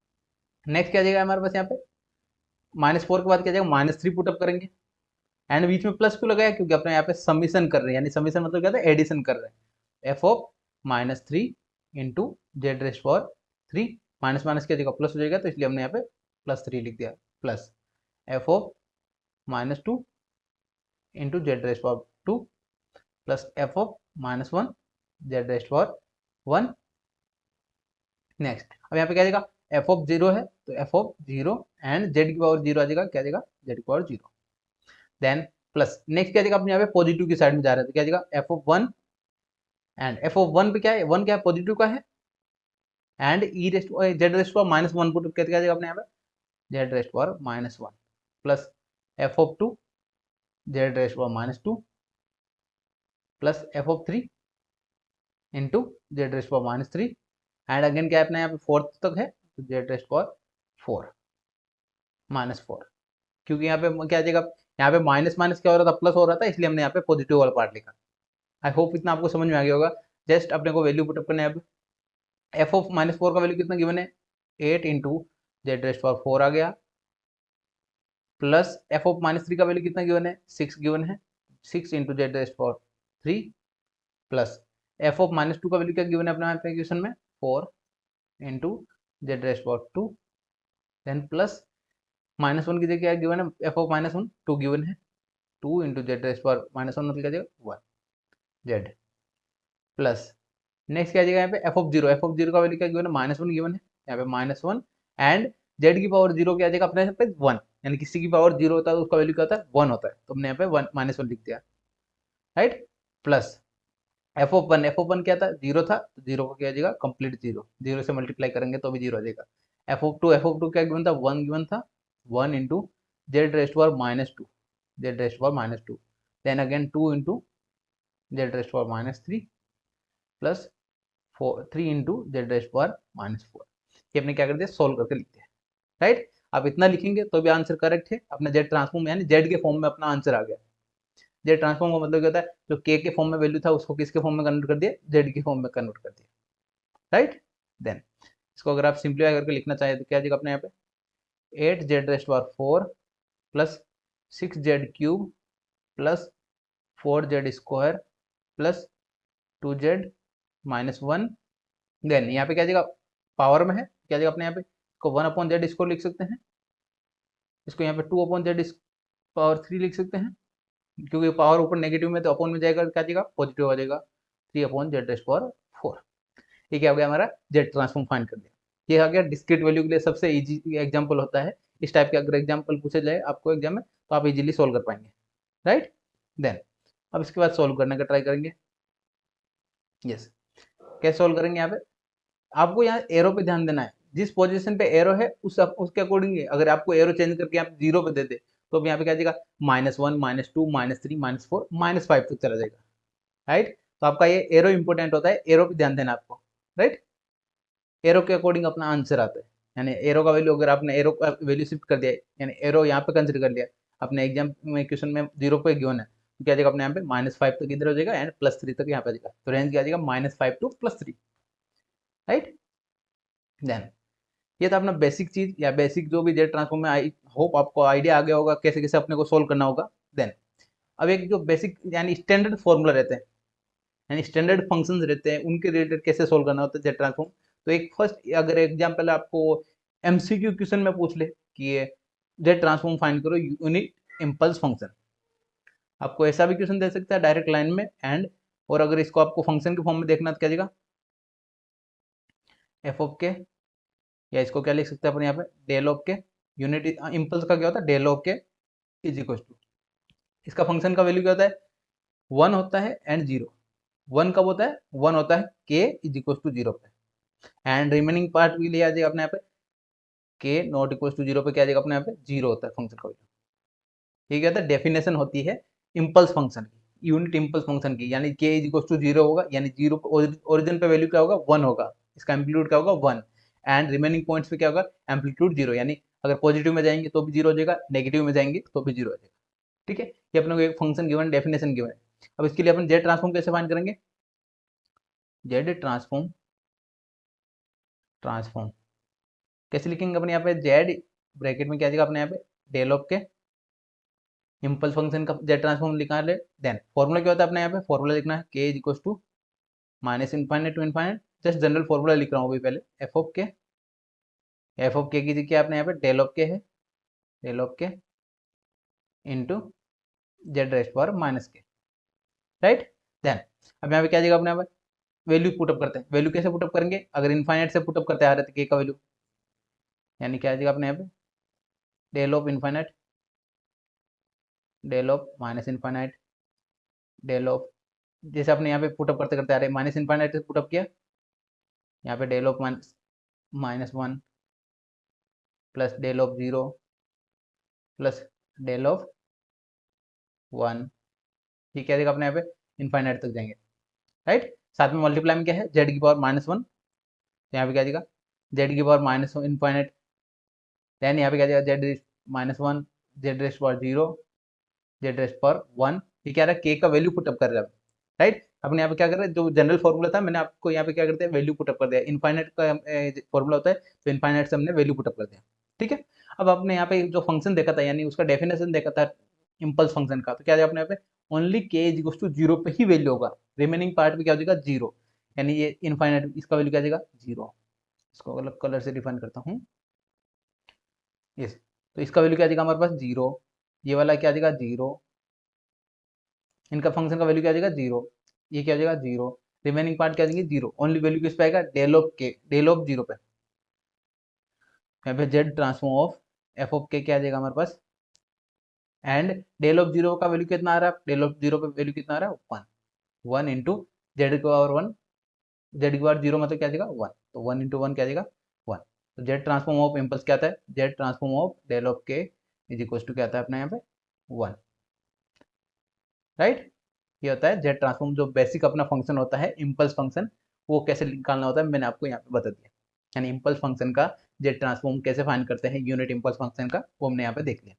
next क्या जाएगा हमारे पास यहाँ पे, माइनस फोर के बाद क्या जाएगा, माइनस थ्री पुटअप करेंगे, एंड बीच में प्लस क्यों लगाया, क्योंकि अपने यहाँ पे समीशन कर रहे हैं, यानी समीशन मतलब क्या था, एडिशन कर रहे हैं। F of -3 into Z raised power 3, minus minus की जगह प्लस हो जाएगा, तो इसलिए हमने यहाँ पे +3 लिख दिया, plus F of -2 into Z raised power 2 plus F of -1 Z raised power 1। Next अब यहाँ पे क्या जाएगा, एफ ऑफ 0 है तो एफ ऑफ 0 एंड जेड की पावर 0 आ जाएगा, क्या जाएगा, जेड की पावर 0। देन प्लस नेक्स्ट क्या जाएगा, अपने यहाँ पे पॉजिटिव की साइड में जा रहा है, तो क्या जाएगा, F of 1 and F of 1 पे क्या है, 1 क्या है, पॉजिटिव का है, and E rest Z raised power -1 put क्या जाएगा अपने यहाँ पे, Z raised power -1 plus F of 2 Z raised power -2 plus F of 3 into Z raised power -3 and again क्या है अपने यहाँ पे फोर्थ तक है, तो जेड रेस्ट पावर 4 -4, क्योंकि यहाँ पे क्या आ जाएगा, यहाँ पे माइनस माइनस क्या हो रहा था, प्लस हो रहा था, इसलिए हमने यहाँ पे पॉजिटिव वाला पार्ट लिखा। आई होप इतना आपको समझ में आ गया होगा। जस्ट अपने को वैल्यू पुटअप करना है। अब एफ ऑफ -4 का वैल्यू कितना गिवन है, 8 इंटू जेड रेस्ट पावर 4 आ गया, प्लस एफ ऑफ -3 का वैल्यू कितना गिवन है, 6 गिवन है, 6 into Z raised power 3 plus F of -2 का वैल्यू क्या गिवन है अपने क्वेश्चन में, 4 into Z raised power 2, then plus -1 की जगह क्या गिवन है, एफ ऑफ -1 2 गिवन है, 2 इंटू जेड रेस्ट पावर -1 मतलब क्या जाएगा 1 जेड प्लस नेक्स्ट क्या आ जाएगा यहाँ पे एफ ऑफ 0, एफ ऑफ 0 का वैल्यू क्या गिवन है, -1 गिवन है, यहाँ पे -1 एंड जेड की पावर 0 क्या आ जाएगा अपने यहाँ पे 1, यानी किसी की पावर 0 होता है तो उसका वैल्यू क्या होता है, 1 होता है, तो हमने यहाँ पे -1 लिख दिया, right. Plus F of one क्या था, 0 था, तो 0 को क्या आ जाएगा, कंप्लीट 0, 0 से मल्टीप्लाई करेंगे तो भी 0 आ जाएगा। एफ ऑफ टू क्या गिवन था, 1 गिवन था, 1 into Z raised power -2, Z raised power -2, then again 2 into Z raised power -3 plus 3 into Z raised power -4। ये अपने क्या कर दिया, सोल्व करके लिखते हैं, राइट। आप इतना लिखेंगे तो भी आंसर करेक्ट है, अपना जेड ट्रांसफॉर्म यानी जेड के फॉर्म में अपना आंसर आ गया। जेड ट्रांसफॉर्म का मतलब क्या होता है, जो के फॉर्म में वैल्यू था उसको किसके फॉर्म में कन्वर्ट कर दिया, जेड के फॉर्म में कन्वर्ट कर दिया, राइट। देन इसको अगर आप सिंप्लीफाई करके लिखना चाहें तो क्या जाएगा अपने यहाँ पे, 8 Z raised power 4 plus 6 Z cube plus 4 Z square plus 2 Z -1। देन यहाँ पे क्या जाएगा, पावर में है, क्या जाएगा अपने यहाँ पे, इसको 1/z इसको लिख सकते हैं, इसको यहाँ पे 2/z पावर 3 लिख सकते हैं, क्योंकि पावर ऊपर नेगेटिव में तो अपॉन में जाएगा, क्या जाएगा, पॉजिटिव आ जाएगा, 3/z रेस्ट पावर 4। ये क्या हो गया हमारा, जेड ट्रांसफॉर्म फाइंड कर दिया। ये आ गया डिस्क्रीट वैल्यू के लिए सबसे इजी एग्जांपल होता है, इस टाइप के अगर एग्जांपल पूछे जाए आपको एग्जाम में तो आप इजीली सोल्व कर पाएंगे, राइट। देन अब इसके बाद सोल्व करने का ट्राई करेंगे। यस, कैसे सोल्व करेंगे, यहाँ पे आपको यहाँ एरो पे ध्यान देना है, जिस पोजीशन पे एरो है उसके अकॉर्डिंग, अगर आपको एरो चेंज करके आप 0 पे दे दे तो अब यहाँ पे क्या जाएगा, -1 -2 -3 -4 -5 तक चला जाएगा, राइट। तो आपका ये एरो इंपॉर्टेंट होता है, एरो पे ध्यान देना आपको, राइट। एरो के अकॉर्डिंग अपना आंसर आता है, यानी एरो का वैल्यू अगर आपने एरो का वैल्यू शिफ्ट कर दिया, यानी एरो यहाँ पे कंसिडर कर लिया, अपने एग्जाम में क्वेश्चन में 0 पे गिवन है, तो क्या जाएगा अपने यहाँ पे -5 तक इधर हो जाएगा एंड +3 तक यहाँ पे आ जाएगा, तो रेंज क्या आ जाएगा -5 टू +3, राइट। देन ये था अपना बेसिक चीज या बेसिक जो भी जेड ट्रांसफॉर्म में, आई होप आपको आइडिया आ गया होगा कैसे कैसे अपने को सोल्व करना होगा। देन अब एक जो बेसिक यानी स्टैंडर्ड फॉर्मूला रहते हैं, यानी स्टैंडर्ड फंक्शंस रहते हैं, उनके रिलेटेड कैसे सोल्व करना होता है जेड ट्रांसफॉर्म। तो एक फर्स्ट अगर एग्जाम्पल आपको एमसीक्यू क्वेश्चन में पूछ ले कि ये जेड ट्रांसफॉर्म फाइंड करो यूनिट इम्पल्स फंक्शन, आपको ऐसा भी क्वेश्चन दे सकता है डायरेक्ट लाइन में एंड, और अगर इसको आपको फंक्शन के फॉर्म में देखना तो क्या जाएगा, एफ ऑफ के, या इसको क्या लिख सकते हैं अपन यहाँ पे, del of k, unit impulse का क्या होता है, डेल ऑफ के इज इक्वल टू, इसका फंक्शन का वैल्यू क्या होता है, 1 होता है एंड 0। 1 कब होता है, 1 होता है के इज इक्वल टू 0 पे, एंड रिमेनिंग पार्ट भी ले आ जाएगा अपने यहाँ पे, के नॉट इक्वल टू 0 पे क्या आ जाएगा अपने यहाँ पे, 0 होता है फंक्शन का वैल्यू। ये क्या होता है, डेफिनेशन होती है इम्पल्स फंक्शन की, यूनिट इम्पल्स फंक्शन की, यानी के इज इक्वल टू 0 होगा, यानी 0 ओरिजिन पे वैल्यू क्या होगा, 1 होगा, इसका एम्पलीट्यूड क्या होगा 1, एंड रिमेनिंग पॉइंट्स पे क्या होगा, एम्पलीट्यूड 0, यानी अगर पॉजिटिव में जाएंगे तो भी 0 हो जाएगा, नेगेटिव में जाएंगे तो भी 0 हो जाएगा, ठीक है। ये अपने को एक फंक्शन गिवन, डेफिनेशन गिवन है। अब इसके लिए अपन जेड ट्रांसफॉर्म कैसे फाइंड करेंगे, जेड ट्रांसफॉर्म ट्रांसफॉर्म कैसे लिखेंगे अपन यहाँ पे, जेड ब्रैकेट में क्या आ जाएगा अपने यहाँ पे, डेल ऑफ के इम्पल्स फंक्शन का जेड ट्रांसफॉर्म लिखा है। देन फॉर्मूला क्या होता है अपने यहाँ पे, फॉर्मूला लिखना है K is equal to minus infinite to infinite, just general formula लिख रहा हूँ अभी पहले, एफ ऑफ के की क्या अपने यहाँ पे डेल ऑफ के है, del of K into Z raised power minus के, राइट। देन अब यहाँ पे क्या जाएगा अपने यहाँ पे, वैल्यू पुटअप करते हैं। वैल्यू कैसे पुटअप करेंगे, अगर इनफाइनाइट से पुटअप करते आ रहे थे के का वैल्यू, यानी क्या आ जाएगा अपने यहाँ पे del of infinite, del of minus infinite, del of, जैसे अपने यहाँ पे पुटअप करते करते आ रहे, माइनस इनफाइनाइट से पुटअप किया, यहाँ पे del of minus one plus del of zero plus del of one, ठीक है, देखा अपने यहाँ पे इनफाइनाइट तक जाएंगे, राइट। साथ में मल्टीप्लाई में क्या है, जेड की पावर माइनस वन, तो यहाँ पे क्या जाएगा जेड की power minus one infinite, then यहाँ पे क्या जाएगा Z minus one, Z raised power zero, Z raised power one, ये क्या रहा है के का वैल्यू पुटअप कर रहा है, राइट। अपने यहाँ पे क्या कर रहे हैं, जो जनरल फॉर्मूला था मैंने आपको यहाँ पे क्या करते हैं वैल्यू पुटअप कर दिया, इनफाइनाइट का फॉर्मूला होता है, तो इनफाइनाइट से हमने वैल्यू पुटअप कर दिया, ठीक है। अब आपने यहाँ पे जो फंक्शन देखा था, यानी उसका डेफिनेशन देखा था इम्पल्स फंक्शन का, तो क्या है अपने यहाँ पे ओनली के इज इक्वल टू जीरो पे ही वैल्यू होगा, रिमेनिंग पार्ट में क्या हो जाएगा जीरो, यानी ये इनफाइनाइट इसका वैल्यू क्या जाएगा जीरो। इसको अलग कलर से डिफाइन करता हूँ, यस, तो इसका वैल्यू क्या आ जाएगा हमारे पास जीरो, ये वाला क्या आ जाएगा जीरो, इनका फंक्शन का वैल्यू क्या आ जाएगा जीरो, ये क्या आ जाएगा जीरो, रिमेनिंग पार्ट क्या आ जाएंगे जीरो, ओनली वैल्यू किस पे आएगा डेल ऑफ के, डेल ऑफ जीरो पे, यहाँ पे Z transform of F of K क्या आ जाएगा हमारे पास, एंड डेल ऑफ जीरो का वैल्यू कितना आ रहा है, डेल ऑफ जीरो पे वैल्यू कितना आ रहा है वन, वन इंटू जेड की पावर वन, जेड की पावर जीरो मतलब क्या आ जाएगा वन, तो वन इंटू वन क्या आ जाएगा वन, तो जेड ट्रांसफॉर्म ऑफ इम्पल्स क्या आता है, Z transform of del of के इज इक्वल टू क्या आता है अपने यहाँ पे वन, राइट। ये होता है जेड ट्रांसफॉर्म, जो बेसिक अपना फंक्शन होता है इम्पल्स फंक्शन, वो कैसे निकालना होता है मैंने आपको यहाँ पे बता दिया, यानी इम्पल्स फंक्शन का जेड ट्रांसफॉर्म कैसे फाइंड करते हैं यूनिट इम्पल्स फंक्शन का, वो हमने यहाँ पे देख लिया।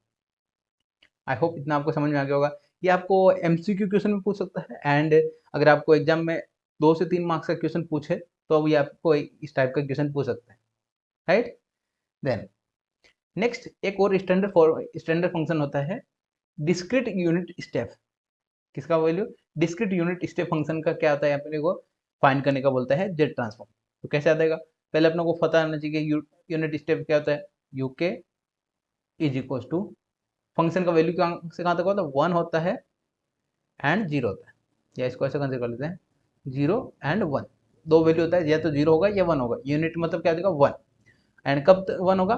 आई होप इतना आपको समझ में आ गया होगा। ये आपको एमसीक्यू क्वेश्चन में पूछ सकता है, एंड अगर आपको एग्जाम में 2 से 3 मार्क्स का क्वेश्चन पूछे तो ये आपको इस टाइप का क्वेश्चन पूछ सकता है, राइट। देन नेक्स्ट एक और स्टैंडर्ड फंक्शन होता है डिस्क्रीट यूनिट स्टेप, किसका value, discrete unit step function का क्या आता है अपने को फाइंड करने का बोलता है जेड ट्रांसफॉर्म। तो कैसे आता है, पहले अपने को पता होना चाहिए यूनिट स्टेप क्या होता है, U K is equal to function का वैल्यू कहाँ से कहाँ तक होता है, वन होता है एंड जीरो होता है, या इसको ऐसे कंसिडर कर लेते हैं जीरो एंड वन, दो वैल्यू होता है, या तो जीरो होगा या वन होगा, यूनिट मतलब क्या देगा वन, एंड कब वन होगा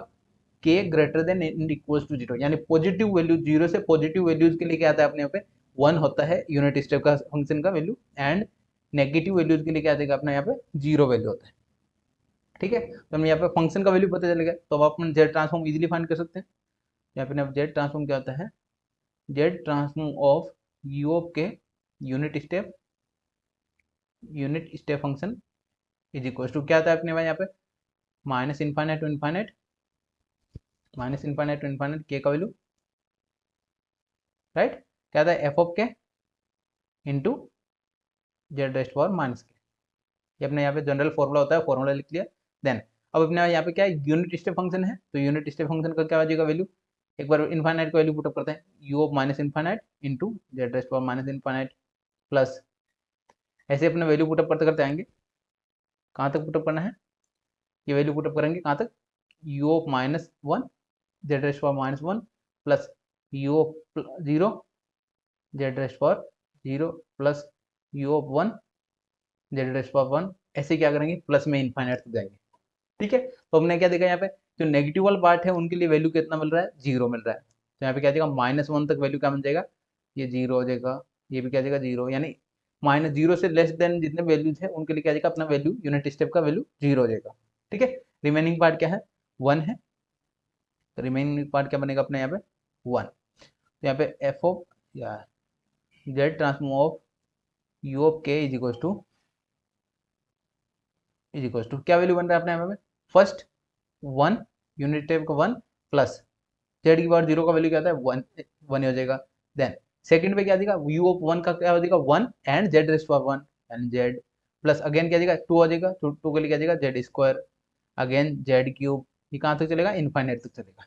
K greater then and equals to zero, यानी पॉजिटिव वैल्यू, जीरो से पॉजिटिव वैल्यूज के लिए क्या आता है अपने यहाँ पे वन होता है यूनिट स्टेप का फंक्शन का वैल्यू, एंड नेगेटिव वैल्यूज के लिए क्या देगा अपने यहाँ पे जीरो वैल्यू होता है, ठीक है। तो हमें यहाँ पे फंक्शन का वैल्यू पता चलेगा, तो अब अपन जेड ट्रांसफॉर्म इजीली फाइंड कर सकते हैं। यहाँ पे जेड ट्रांसफॉर्म क्या होता है, Z transform of u of k unit step function is equal to क्या आता है अपने यहाँ पे माइनस इनफाइनाइट टू इनफाइनाइट, के का वैल्यू, राइट, क्या था F of K into Z raised power minus के, ये अपने यहाँ पे जनरल फॉर्मूला होता है, फॉर्मूला लिख लिया। देन अब अपने यहाँ पे क्या है यूनिट स्टेप फंक्शन है, तो यूनिट स्टेप फंक्शन का क्या हो जाएगा वैल्यू, एक बार इनफाइनाइट का वैल्यू पुटअप करते हैं, you of minus infinite into Z raised power minus infinite plus, ऐसे अपने वैल्यू पुटअप करते करते आएंगे, कहाँ तक पुटअप करना है, ये वैल्यू पुटअप करेंगे कहाँ तक, you of minus one Z raised power minus one plus you of zero Z raised power zero plus you of one Z raised power one, ऐसे क्या करेंगे प्लस में इनफाइनाइट तक जाएंगे, ठीक है। तो हमने क्या देखा यहाँ पे जो नेगेटिव वाला पार्ट है उनके लिए वैल्यू कितना मिल रहा है, जीरो मिल रहा है, तो यहाँ पे क्या जाएगा माइनस वन तक वैल्यू क्या मिल जाएगा, ये जीरो हो जाएगा, ये भी क्या जाएगा जीरो, यानी माइनस जीरो से लेस देन जितने वैल्यूज है उनके लिए क्या जाएगा अपना वैल्यू यूनिट स्टेप का वैल्यू जीरो हो जाएगा, ठीक है। रिमेनिंग पार्ट क्या है वन है, तो रिमेनिंग पार्ट क्या बनेगा अपने यहाँ पे वन, तो यहाँ पे एफ ऑफ या Z transform of u of के इज इक्वल टू क्या वैल्यू बन रहा है अपने यहाँ पे फर्स्ट वन, यूनिट स्टेप का वन प्लस जेड की पावर जीरो का वैल्यू क्या आता है वन, वन हो जाएगा। देन सेकंड पे क्या आ जाएगा यू ऑफ वन का क्या हो जाएगा one and Z raised power one and Z plus again क्या आ जाएगा टू आ जाएगा, टू के लिए क्या आ जाएगा Z square again Z cube, ये कहाँ तक चलेगा इनफाइनाइट तक चलेगा,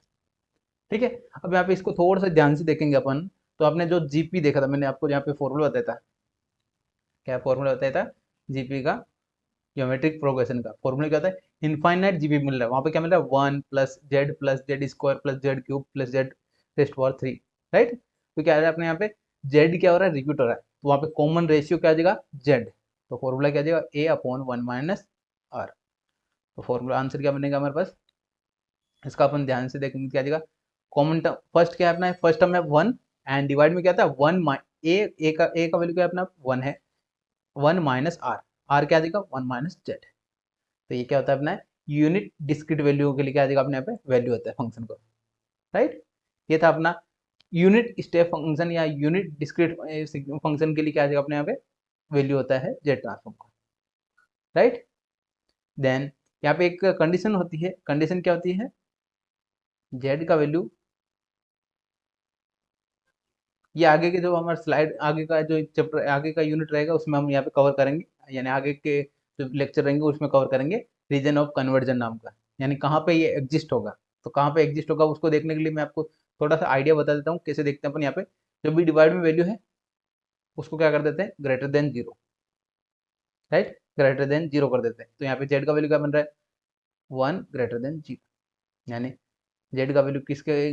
ठीक है। अब यहाँ पे इसको थोड़ा सा ध्यान से देखेंगे अपन, तो आपने जो जीपी देखा था, मैंने आपको यहाँ पे फॉर्मूला बताया था, क्या फॉर्मूला बताया था जीपी का, ज्योमेट्रिक प्रोग्रेशन का फॉर्मूला क्या होता है, इनफाइनाइट जीपी मिल रहा है, वहां पे क्या मिल रहा है, 1 plus Z cube plus Z raised power 3, right. तो क्या है अपने यहाँ पे जेड क्या हो रहा है, रिपीट हो रहा है, तो वहाँ पे कॉमन रेशियो क्या आ जाएगा, जेड, तो फॉर्मूला क्या आ जाएगा, ए अपॉन 1 - आर। तो फॉर्मूला आंसर क्या बनेगा हमारे पास, इसका अपन ध्यान से देखेंगे क्या आ जाएगा, कॉमन टर्म फर्स्ट क्या है अपना, फर्स्ट टर्म है 1, एंड डिवाइड में क्या था 1 ए का वैल्यू क्या है अपना 1 है, 1 - आर, आर क्या आ जाएगा 1 - जेड। तो ये क्या होता है अपना यूनिट डिस्क्रीट वैल्यू के लिए क्या आ जाएगा अपने यहाँ पे वैल्यू होता है फंक्शन को, राइट। ये था अपना यूनिट स्टेप फंक्शन या यूनिट डिस्क्रीट फंक्शन के लिए क्या आ जाएगा अपने यहाँ पे वैल्यू होता है जेड ट्रांसफॉर्म का, राइट। देन यहाँ पे एक कंडीशन होती है, कंडीशन क्या होती है, जेड का वैल्यू, ये आगे के जो हमारा स्लाइड आगे का जो चैप्टर आगे का यूनिट रहेगा उसमें हम यहाँ पे कवर करेंगे, यानी आगे के जो लेक्चर रहेंगे उसमें कवर करेंगे रीजन ऑफ कन्वर्जन नाम का, यानी कहाँ पे ये एग्जिस्ट होगा, तो कहाँ पे एग्जिस्ट होगा उसको देखने के लिए मैं आपको थोड़ा सा आइडिया बता देता हूँ कैसे देखते हैं अपन। यहाँ पे जो भी डिवाइड में वैल्यू है उसको क्या कर देते हैं, greater than zero, right, greater than zero कर देते हैं। तो यहाँ पे जेड का वैल्यू क्या बन रहा है, 1 > 0, यानी जेड का वैल्यू किसके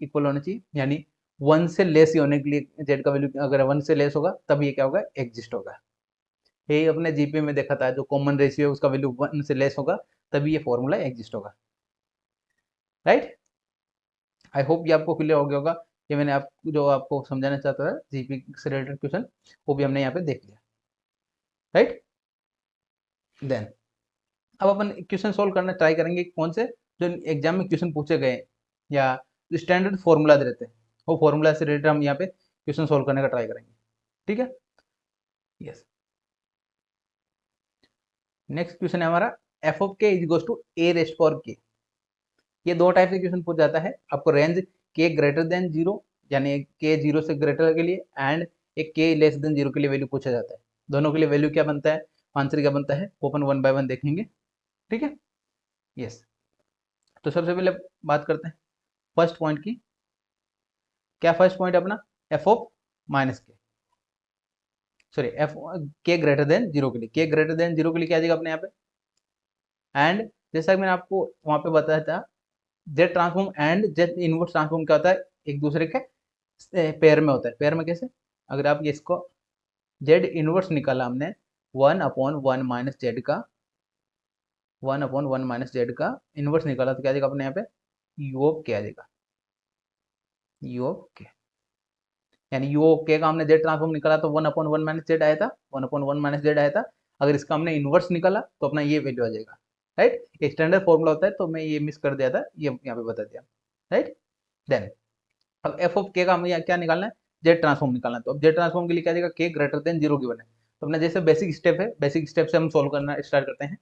इक्वल होना चाहिए, यानी 1 से लेस ही होने के लिए जेड का वैल्यू अगर 1 से लेस होगा तब ये क्या होगा, एग्जिस्ट होगा। यही अपने जीपी में देखा था, जो कॉमन रेशियो है उसका वैल्यू 1 से लेस होगा तभी ये फॉर्मूला एग्जिस्ट होगा, राइट। आई होप ये आपको क्लियर हो गया होगा, ये मैंने आप जो आपको समझाना चाहता था जीपी से रिलेटेड क्वेश्चन वो भी हमने यहाँ पे देख लिया, राइट। देन अब अपन क्वेश्चन सोल्व करना ट्राई करेंगे, कौन से जो एग्जाम में क्वेश्चन पूछे गए या जो स्टैंडर्ड फॉर्मूला रहते हैं वो फॉर्मूला से रिलेटेड हम यहाँ पे क्वेश्चन सोल्व करने का ट्राई करेंगे, ठीक है। यस, नेक्स्ट क्वेश्चन है हमारा, एफ ऑफ के is equal to A raised power K. ये दो टाइप से क्वेश्चन पूछ जाता है आपको, रेंज के ग्रेटर देन जीरो, यानी के जीरो से ग्रेटर के लिए, एंड एक के लेस देन जीरो के लिए वैल्यू पूछा जाता है। दोनों के लिए वैल्यू क्या बनता है, आंसर क्या बनता है, ओपन 1 बाय 1 देखेंगे, ठीक है। यस, तो सबसे पहले बात करते हैं फर्स्ट पॉइंट की। क्या फर्स्ट पॉइंट अपना, एफ ऑफ माइनस के, सॉरी एफ के ग्रेटर देन जीरो के लिए, के ग्रेटर देन जीरो के लिए क्या आ जाएगा अपने यहाँ पे, एंड जैसा कि मैंने आपको वहां पे बताया था, Z transform and Z inverse transform क्या होता है, एक दूसरे के पेयर में होता है। पेयर में कैसे, अगर आप ये इसको जेड इनवर्स निकाला हमने 1/1 - जेड का, 1/1 - जेड का इनवर्स निकाला तो क्या आ जाएगा अपने यहाँ पे, यू ऑफ के आ जाएगा, यू ऑफ के, यानी यू ऑफ के का हमने जेड ट्रांसफॉर्म निकाला तो 1/1 - जेड आया था, 1/1 - जेड आया था। अगर इसका हमने इनवर्स निकाला तो अपना ये वैल्यू आ जाएगा, राइट। एक स्टैंडर्ड फॉर्मूला होता है तो मैं ये मिस कर दिया था, ये यहाँ पे बता दिया, राइट। देन अब एफ ऑफ के का हमें क्या निकालना है, जेड ट्रांसफॉर्म निकालना है। तो अब जेड ट्रांसफॉर्म के लिए क्या जाएगा, के ग्रेटर देन जीरो गिवन है, तो अपना जैसे बेसिक स्टेप है, बेसिक स्टेप से हम सोल्व करना स्टार्ट करते हैं।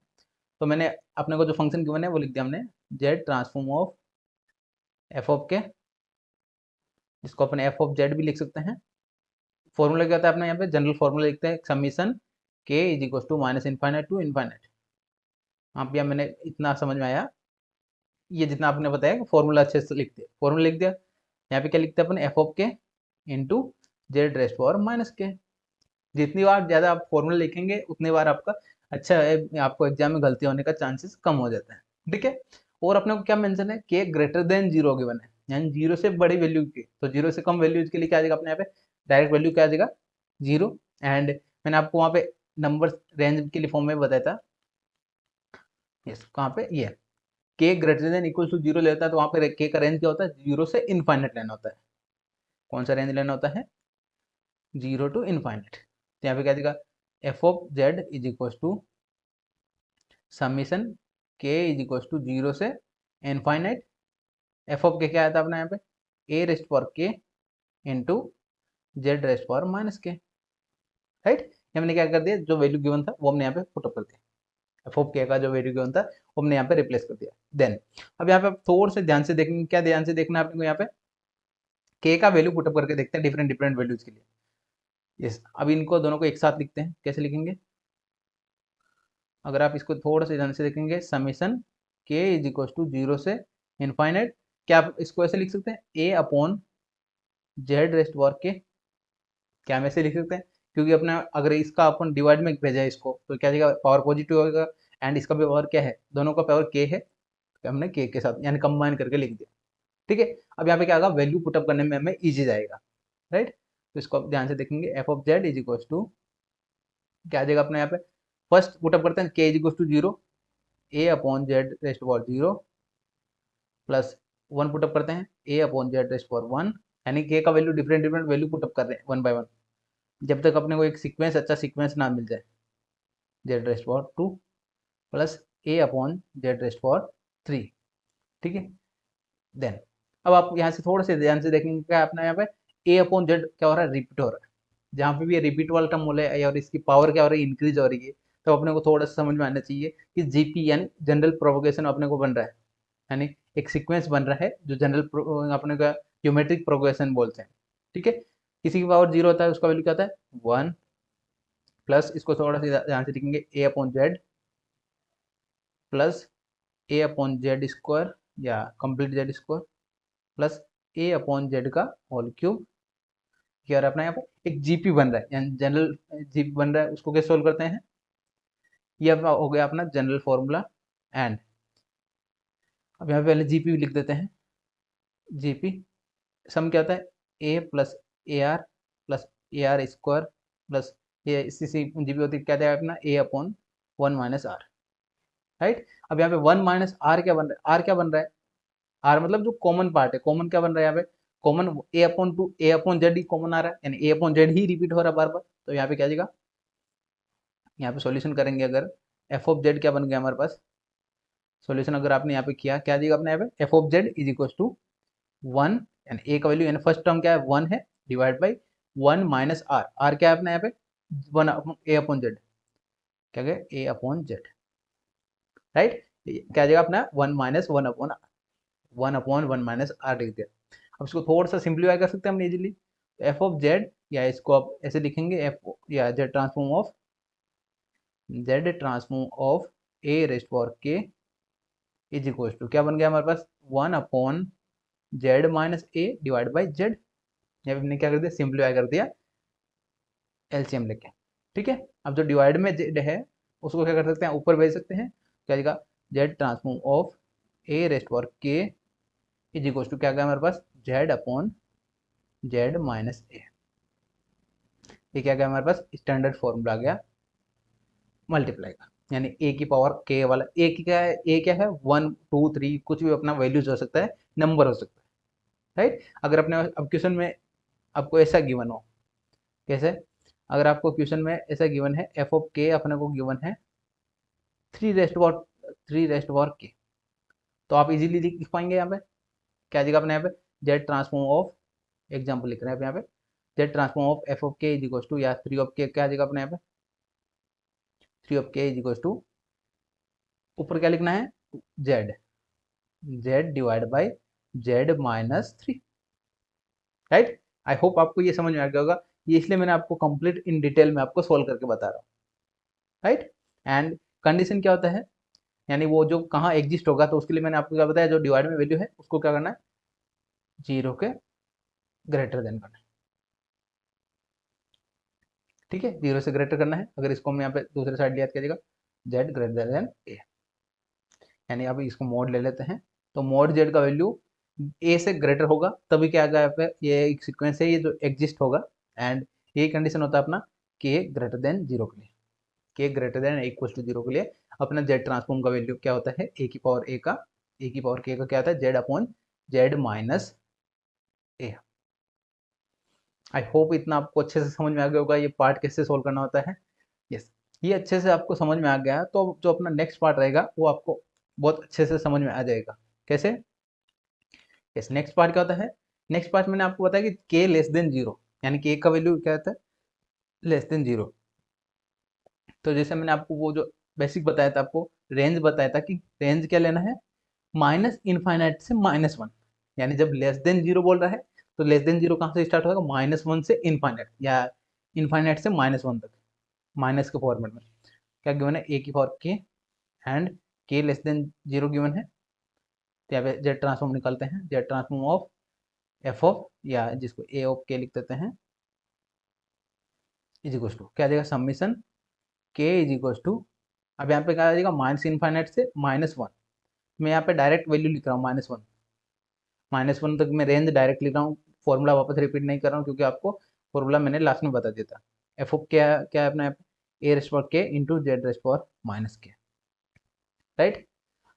तो मैंने अपने को जो फंक्शन गिवन है वो लिख दिया हमने, Z transform of F of के, जिसको अपन एफ ऑफ जेड भी लिख सकते हैं। फॉर्मूला क्या होता है अपना यहाँ पे, जनरल फॉर्मूला लिखते हैं, समीशन के is equal to minus infinite to infinite. आप यहाँ मैंने इतना समझ में आया, ये जितना आपने बताया फॉर्मूला अच्छे से लिख दिया, फॉर्मूला लिख दिया। यहाँ पे क्या लिखते हैं अपन, F of K into Z raised power minus के। जितनी बार ज़्यादा आप फॉर्मूला लिखेंगे उतनी बार आपका अच्छा है, आपको एग्जाम में गलती होने का चांसेस कम हो जाता है, ठीक है। और अपने को क्या मेंशन है, के ग्रेटर देन जीरो गिवन है, यानी जीरो से बड़ी वैल्यू की, तो जीरो से कम वैल्यूज के लिए क्या आ जाएगा अपने यहाँ पे, डायरेक्ट वैल्यू क्या आ जाएगा, जीरो। एंड मैंने आपको वहाँ पे नंबर रेंज के लिए फॉर्म में बताया था, यस कहाँ पे, ये K greater than equal to zero लेता है तो वहाँ पे के का रेंज क्या होता है, जीरो से इनफाइनेट लेना होता है। कौन सा रेंज लेना होता है, जीरो टू इनफाइनेट। तो यहाँ पे क्या देगा, F of Z is equal to summation के इज इक्वल टू जीरो से इनफाइनाइट, एफ ऑफ के क्या आया था अपना यहाँ पे, A raised power K into Z raised power minus के, राइट। हमने क्या कर दिया, जो वैल्यू गिवन था वो हमने यहाँ पे पुटअप कर दिया, एफ ऑफ के का जो वैल्यू गिवन था वो हमने यहाँ पे रिप्लेस कर दिया। देन अब यहाँ पे आप थोड़ा से ध्यान से देखेंगे, क्या ध्यान से देखना है आपको, यहाँ पे के का वैल्यू पुटअप करके देखते हैं डिफरेंट डिफरेंट वैल्यूज के लिए। यस, अब इनको दोनों को एक साथ लिखते हैं, कैसे लिखेंगे, अगर आप इसको थोड़ा सा ध्यान से देखेंगे, समीशन के इज इक्वल टू जीरो से इनफाइनाइट, क्या आप इसको ऐसे लिख सकते हैं, A upon Z raised power के, क्या हम ऐसे लिख सकते हैं, क्योंकि अपने अगर इसका अपन डिवाइड में भेजा है इसको तो क्या जाएगा, पावर पॉजिटिव होगा, एंड इसका भी पावर क्या है, दोनों का पावर के है, तो हमने के साथ यानी कंबाइन करके लिख दिया। ठीक है, अब यहाँ पे क्या होगा, वैल्यू पुटअप करने में हमें इजी जाएगा, राइट। तो इसको आप ध्यान से देखेंगे, F of Z is equal to क्या आ जाएगा अपने यहाँ पे, फर्स्ट पुटअप करते हैं, K is equal to 0, A upon Z raised power 0 plus 1 put up करते हैं, A upon Z raised power 1, यानी के का value different different value put up कर रहे हैं 1 बाय 1, जब तक अपने को एक सीक्वेंस, अच्छा सीक्वेंस ना मिल जाए, जेड रेस्ट पावर 2 प्लस ए अपॉन जेड रेस्ट पावर 3। ठीक है, देन अब आप यहाँ से थोड़ा से ध्यान से देखेंगे, क्या अपना यहाँ पे ए अपॉन जेड क्या हो रहा है, रिपीट हो रहा है, जहाँ पे भी ये रिपीट वाला टर्म बोले और इसकी पावर क्या हो रही है, इंक्रीज हो रही है, तो अपने को थोड़ा सा समझ में आना चाहिए कि जीपी यानी जनरल प्रोपोगेशन अपने को बन रहा है, यानी एक सीक्वेंस बन रहा है जो जनरल अपने का ज्योमेट्रिक प्रोग्रेशन बोलते हैं। ठीक है, किसी की पावर 0 होता है उसका वैल्यू क्या होता है 1, प्लस इसको थोड़ा सा ध्यान से लिखेंगे, ए अपॉन जेड प्लस ए अपॉन जेड स्क्वायर या कंप्लीट जेड स्क्वायर प्लस ए अपॉन जेड का होल क्यूब। क्या अपना यहाँ पे एक जीपी बन रहा है, यानी जनरल जीपी बन रहा है, उसको कैसे सोल्व करते हैं, ये हो गया अपना जनरल फॉर्मूला। एंड अब यहाँ पे पहले जीपी लिख देते हैं, जीपी सम क्या होता है, a plus a r plus a r square plus ये इसी से जीपी होती है, क्या था अपना a upon 1 minus r, right. अब यहाँ पे 1 माइनस आर क्या बन रहा है, आर क्या बन रहा है, आर मतलब जो कॉमन पार्ट है, कॉमन क्या बन रहा है यहाँ पे, common A upon 2 A upon Z he common आ रहा है, यानी ए अपॉन जेड ही रिपीट हो रहा है बार बार, तो यहाँ पे क्या जाएगा, यहाँ पे सॉल्यूशन करेंगे अगर, एफ ऑफ जेड क्या बन गया हमारे पास, सॉल्यूशन अगर आपने यहाँ पे किया, क्या जाएगा अपने यहाँ पे, F of Z is equal to 1, यानी ए का वैल्यू, यानी फर्स्ट टर्म क्या है 1 है, divide by 1 minus r, r क्या है अपने यहाँ पे 1 ए अपॉन जेड, क्या गया ए अपॉन जेड, राइट। क्या जाएगा अपना 1 माइनस 1 माइनस आर लिख दिया। अब इसको थोड़ा सा सिंप्लीफाई कर सकते हैं हम इजीली, एफ ऑफ जेड, या इसको आप ऐसे लिखेंगे एफ या Z transform of A raised power के इज इक्वल टू क्या बन गया हमारे पास 1 upon Z minus A divide by Z, या हमने क्या कर दिया, सिंप्लीफाई कर दिया एलसीएम लेके। ठीक है, अब जो डिवाइड में जेड है उसको क्या कर सकते हैं, ऊपर भेज सकते हैं, क्या जाएगा Z transform of A raised power के इज इक्वल टू क्या गया हमारे पास, जेड अपॉन जेड माइनस ए, ये क्या गया हमारे पास, स्टैंडर्ड फॉर्मूला आ गया मल्टीप्लाई का, यानी ए की पावर के वाला, ए की क्या है, ए क्या है 1 2 3 कुछ भी अपना वैल्यूज हो सकता है, नंबर हो सकता है, राइट। अगर अपने अब क्वेश्चन में आपको ऐसा गिवन हो, कैसे, अगर आपको क्वेश्चन में ऐसा गिवन है, एफ ऑफ के अपने को गिवन है 3 रेस्ट पावर के, तो आप इजीली लिख पाएंगे यहाँ पे, क्या जगह अपने यहाँ पे जेड ट्रांसफॉर्म ऑफ, एग्जाम्पल लिख रहे हैं यहाँ पे, Z transform of F of के इज इक्वल टू, या 3 ऑफ के क्या जगह अपने यहाँ पे 3 ऑफ के इज इक्वल टू, ऊपर क्या लिखना है Z, Z divide by Z minus 3, right. I hope आपको ये समझ में आ गया होगा, ये इसलिए मैंने आपको कंप्लीट इन डिटेल में आपको सोल्व करके बता रहा हूँ, राइट। एंड कंडीशन क्या होता है, यानी वो जो कहाँ एग्जिस्ट होगा, तो उसके लिए मैंने आपको क्या बताया, जो डिवाइड में वैल्यू है उसको क्या करना है, 0 के ग्रेटर देन करना है। ठीक है, 0 से ग्रेटर करना है, अगर इसको हम यहाँ पे दूसरे साइड लिया क्या जाएगा, जेड ग्रेटर देन ए, यानी अभी इसको मोड ले लेते हैं, तो मोड जेड का वैल्यू ए से ग्रेटर होगा तभी क्या आएगा, यहाँ पे ये एक सीक्वेंस है ये जो एग्जिस्ट होगा, एंड ये कंडीशन होता है अपना के ग्रेटर देन 0 के लिए, के ग्रेटर देन इक्वल टू 0 के लिए अपना जेड ट्रांसफॉर्म का वैल्यू क्या होता है, ए की पावर ए का, ए की पावर के का क्या होता है, जेड अपॉन जेड माइनस ए। आई होप इतना आपको अच्छे से समझ में आ गया होगा ये पार्ट कैसे सोल्व करना होता है। यस, ये अच्छे से आपको समझ में आ गया तो जो अपना नेक्स्ट पार्ट रहेगा वो आपको बहुत अच्छे से समझ में आ जाएगा, कैसे। यस, नेक्स्ट पार्ट क्या होता है, नेक्स्ट पार्ट मैंने आपको बताया कि के लेस देन 0, यानी के का वैल्यू क्या होता है लेस देन 0, तो जैसे मैंने आपको वो जो बेसिक बताया था, आपको रेंज बताया था कि रेंज क्या लेना है, माइनस इनफाइनाइट से -1, यानी जब लेस देन 0 बोल रहा है तो लेस देन 0 कहाँ से स्टार्ट होगा, -1 से इनफाइनाइट, या इनफाइनाइट से -1 तक, माइनस के फॉर्मेट में क्या गिवन है, ए की पावर के एंड के लेस देन 0 गिवन है, तो यहाँ पे जेड ट्रांसफॉर्म निकालते हैं, Z transform of F of या जिसको ए ऑफ के लिख देते हैं इज इक्वल टू क्या आ जाएगा समीशन के इज इक्वल टू, अब यहाँ पे क्या आ जाएगा माइनस इनफाइनाइट से -1। मैं यहाँ पे डायरेक्ट वैल्यू लिख रहा हूँ -1, -1 तक मैं रेंज डायरेक्ट लिख रहा हूँ, फॉर्मूला वापस रिपीट नहीं कर रहा हूँ क्योंकि आपको फॉर्मूला मैंने लास्ट में बता दिया था। एफ ऑफ क्या क्या है अपना यहाँ पे A raised power K into Z raised power minus के, राइट।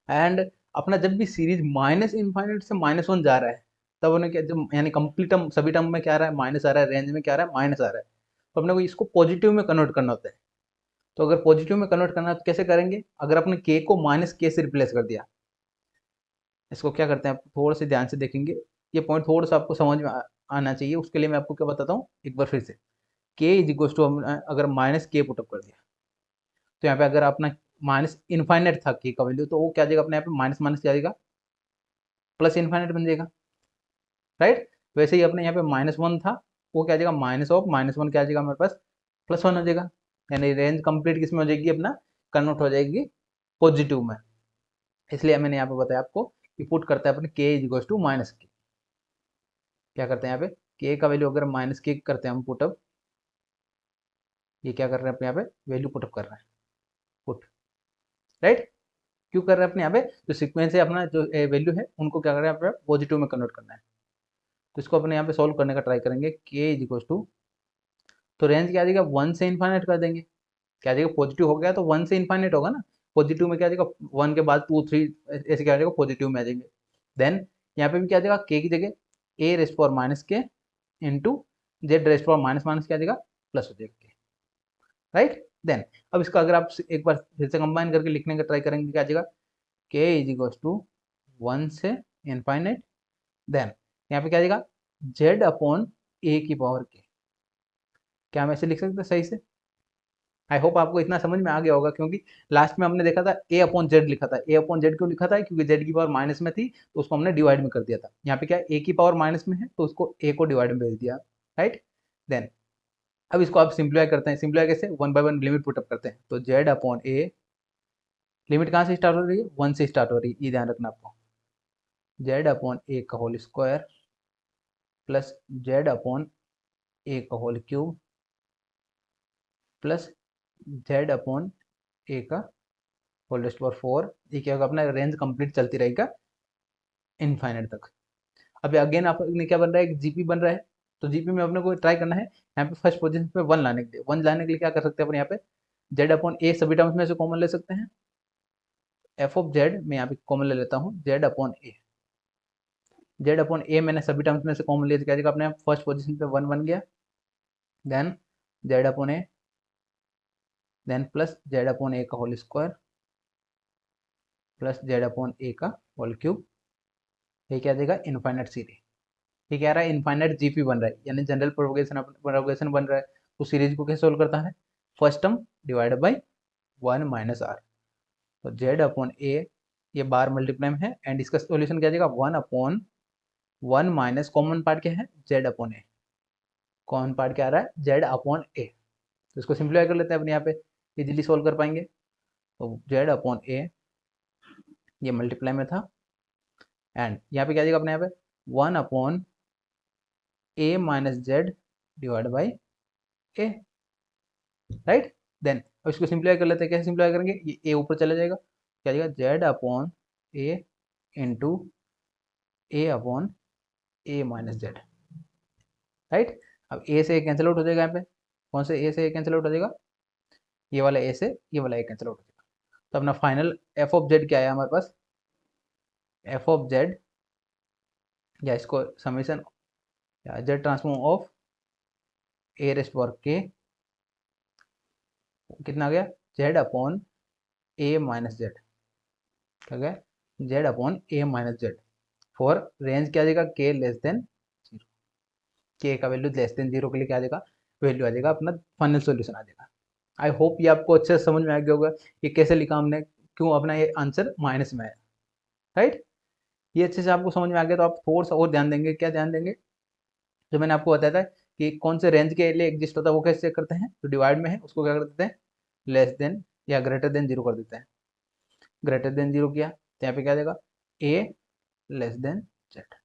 एंड अपना जब भी सीरीज माइनस इनफाइनाइट से -1 जा रहा है तब उन्हें क्या, जब यानी कंप्लीट टर्म सभी टर्म में क्या आ रहा है माइनस आ रहा है, रेंज में क्या आ रहा है माइनस आ रहा है, तो अपने को इसको पॉजिटिव में कन्वर्ट करना होता है। तो अगर पॉजिटिव में कन्वर्ट करना है तो कैसे करेंगे, अगर अपने के को -k से रिप्लेस कर दिया, इसको क्या करते हैं आप थोड़ा से ध्यान से देखेंगे, ये पॉइंट थोड़ा सा आपको समझ में आना चाहिए, उसके लिए मैं आपको क्या बताता हूँ एक बार फिर से। के इज इक्वल टू अगर -k पुटअप कर दिया तो यहाँ पे अगर अपना माइनस इनफाइनाइट था के का वैल्यू, तो वो क्या जाएगा अपने यहाँ पे माइनस माइनस क्या जाएगा प्लस इनफाइनाइट बन जाएगा, राइट। वैसे ही अपने यहाँ पे -1 था, वो क्या जाएगा माइनस ऑफ -1 क्या आ जाएगा हमारे पास +1 हो जाएगा, यानी रेंज कंप्लीट किस में हो जाएगी अपना कन्वर्ट हो जाएगी पॉजिटिव में। इसलिए मैंने यहाँ पे बताया आपको कि पुट करता है अपने के इज इक्वल टू -k, क्या करते हैं यहाँ पे के का वैल्यू अगर -k करते हैं हम पुटअप, ये क्या कर रहे हैं अपने यहाँ पे वैल्यू पुटअप कर रहे हैं पुट, राइट। क्यों कर रहे हैं अपने यहाँ पे जो सीक्वेंस है अपना जो वैल्यू है उनको क्या कर रहे हैं अपने पॉजिटिव में कन्वर्ट करना है। तो इसको अपने यहाँ पे सोल्व करने का ट्राई करेंगे के इज इक्वल टू, तो रेंज क्या आ जाएगा 1 से इन्फाइनाइट कर देंगे, क्या आ जाएगा पॉजिटिव हो गया तो 1 से इन्फाइनाइट होगा ना, पॉजिटिव में क्या आ जाएगा 1 के बाद 2 3 ऐसे क्या आ जाएगा पॉजिटिव में आ जाएंगे। देन यहाँ पे भी क्या आ जाएगा के की जगह ए रेस्ट पावर माइनस के into Z raised power minus minus क्या आ जाएगा प्लस हो जाएगा, राइट। देन अब इसका अगर आप एक बार फिर से कंबाइन करके लिखने का ट्राई करेंगे क्या आ जाएगा के इज इक्वल टू 1 से इनफाइनाइट, देन यहाँ पे क्या आ जाएगा जेड अपॉन ए की पावर के, क्या हम ऐसे लिख सकते हैं सही से। आई होप आपको इतना समझ में आ गया होगा, क्योंकि लास्ट में हमने देखा था ए अपॉन जेड लिखा था, ए अपॉन जेड क्यों लिखा था क्योंकि जेड की पावर माइनस में थी तो उसको हमने डिवाइड में कर दिया था। यहाँ पे क्या ए की पावर माइनस में है तो उसको ए को डिवाइड में भेज दिया, राइट। देन अब इसको आप सिंप्लीफाई करते हैं, सिंप्लीफाई कैसे 1 बाय 1 लिमिट पुटअप करते हैं, तो जेड अपॉन ए लिमिट कहाँ से स्टार्ट हो रही है 1 से स्टार्ट हो रही है, ये ध्यान रखना आपको, जेड अपॉन ए का whole square plus z upon a का whole cube plus z upon a का होल रेस्ट पावर 4, ये क्या होगा अपना रेंज कंप्लीट चलती रहेगा इनफाइनाइट तक। अभी अगेन आपने क्या बन रहा है जीपी बन रहा है, तो जीपी में अपने को ट्राई करना है यहाँ पे फर्स्ट पोजीशन पे 1 लाने के लिए, 1 लाने के लिए क्या कर सकते हैं अपन यहाँ पे जेड अपॉन ए सभी टर्म्स में से कॉमन ले सकते हैं, एफ ऑफ जेड मैं यहाँ पे कॉमन ले लेता हूँ जेड अपॉन ए, जेड अपॉन ए मैंने सभी टर्म्स में से कॉमन लिया तो क्या जाएगा अपने फर्स्ट पोजीशन पे 1 बन गया, then z upon a, then plus z upon a का whole square plus z upon a का होल क्यूब, ये क्या देगा इनफाइनाइट सीरीज, ये कह रहा है इनफाइनाइट जीपी बन रहा है यानी जनरल प्रोपगेशन बन रहा है, तो सीरीज को कैसे सोल्व करता है first term divide by 1 minus r, तो जेड अपॉन ए ये बार मल्टीप्लाई में है एंड इसका सोल्यूशन क्या जाएगा 1 अपॉन 1 माइनस कॉमन पार्ट क्या है जेड अपॉन ए, कॉमन पार्ट क्या आ रहा है जेड अपॉन ए, तो इसको सिंप्लीफाई कर लेते हैं अपने यहाँ पे इजीली सोल्व कर पाएंगे, तो जेड अपॉन ए ये मल्टीप्लाई में था एंड यहाँ पे क्या जाएगा अपने यहाँ पे 1 upon a minus z divide by a, right. Then अब इसको सिंप्लीफाई कर लेते हैं, कैसे सिंप्लीफाई करेंगे ये ए ऊपर चला जाएगा, क्या जाएगा Z upon A into A upon a minus Z, right. अब ए से ए कैंसिल आउट हो जाएगा यहाँ पे, कौन से ए से ए कैंसिल आउट हो जाएगा ये वाला ए से ये वाला ए कैंसिल आउट हो जाएगा, तो अपना फाइनल एफ ऑफ जेड क्या है हमारे पास एफ ऑफ जेड, या इसको समीशन या Z transform of A raised power के कितना आ गया Z upon a minus Z, क्या गया Z upon a minus Z for range क्या आ जाएगा के लेस देन जीरो, के का वैल्यू लेस देन जीरो के लिए क्या आ जाएगा वैल्यू आ जाएगा अपना फाइनल सॉल्यूशन आ जाएगा। आई होप ये आपको अच्छे से समझ में आ गया होगा ये कैसे लिखा हमने, क्यों अपना ये आंसर माइनस में है, राइट। ये अच्छे से आपको समझ में आ गया तो आप थोड़ा सा और ध्यान देंगे, क्या ध्यान देंगे जो मैंने आपको बताया था कि कौन से रेंज के लिए एग्जिस्ट होता है वो कैसे चेक करते हैं, जो डिवाइड में है उसको क्या कर देते हैं लेस देन या ग्रेटर देन जीरो कर देते हैं, ग्रेटर देन जीरो किया तो यहाँ पे क्या आ जाएगा ए लेस देन जेड,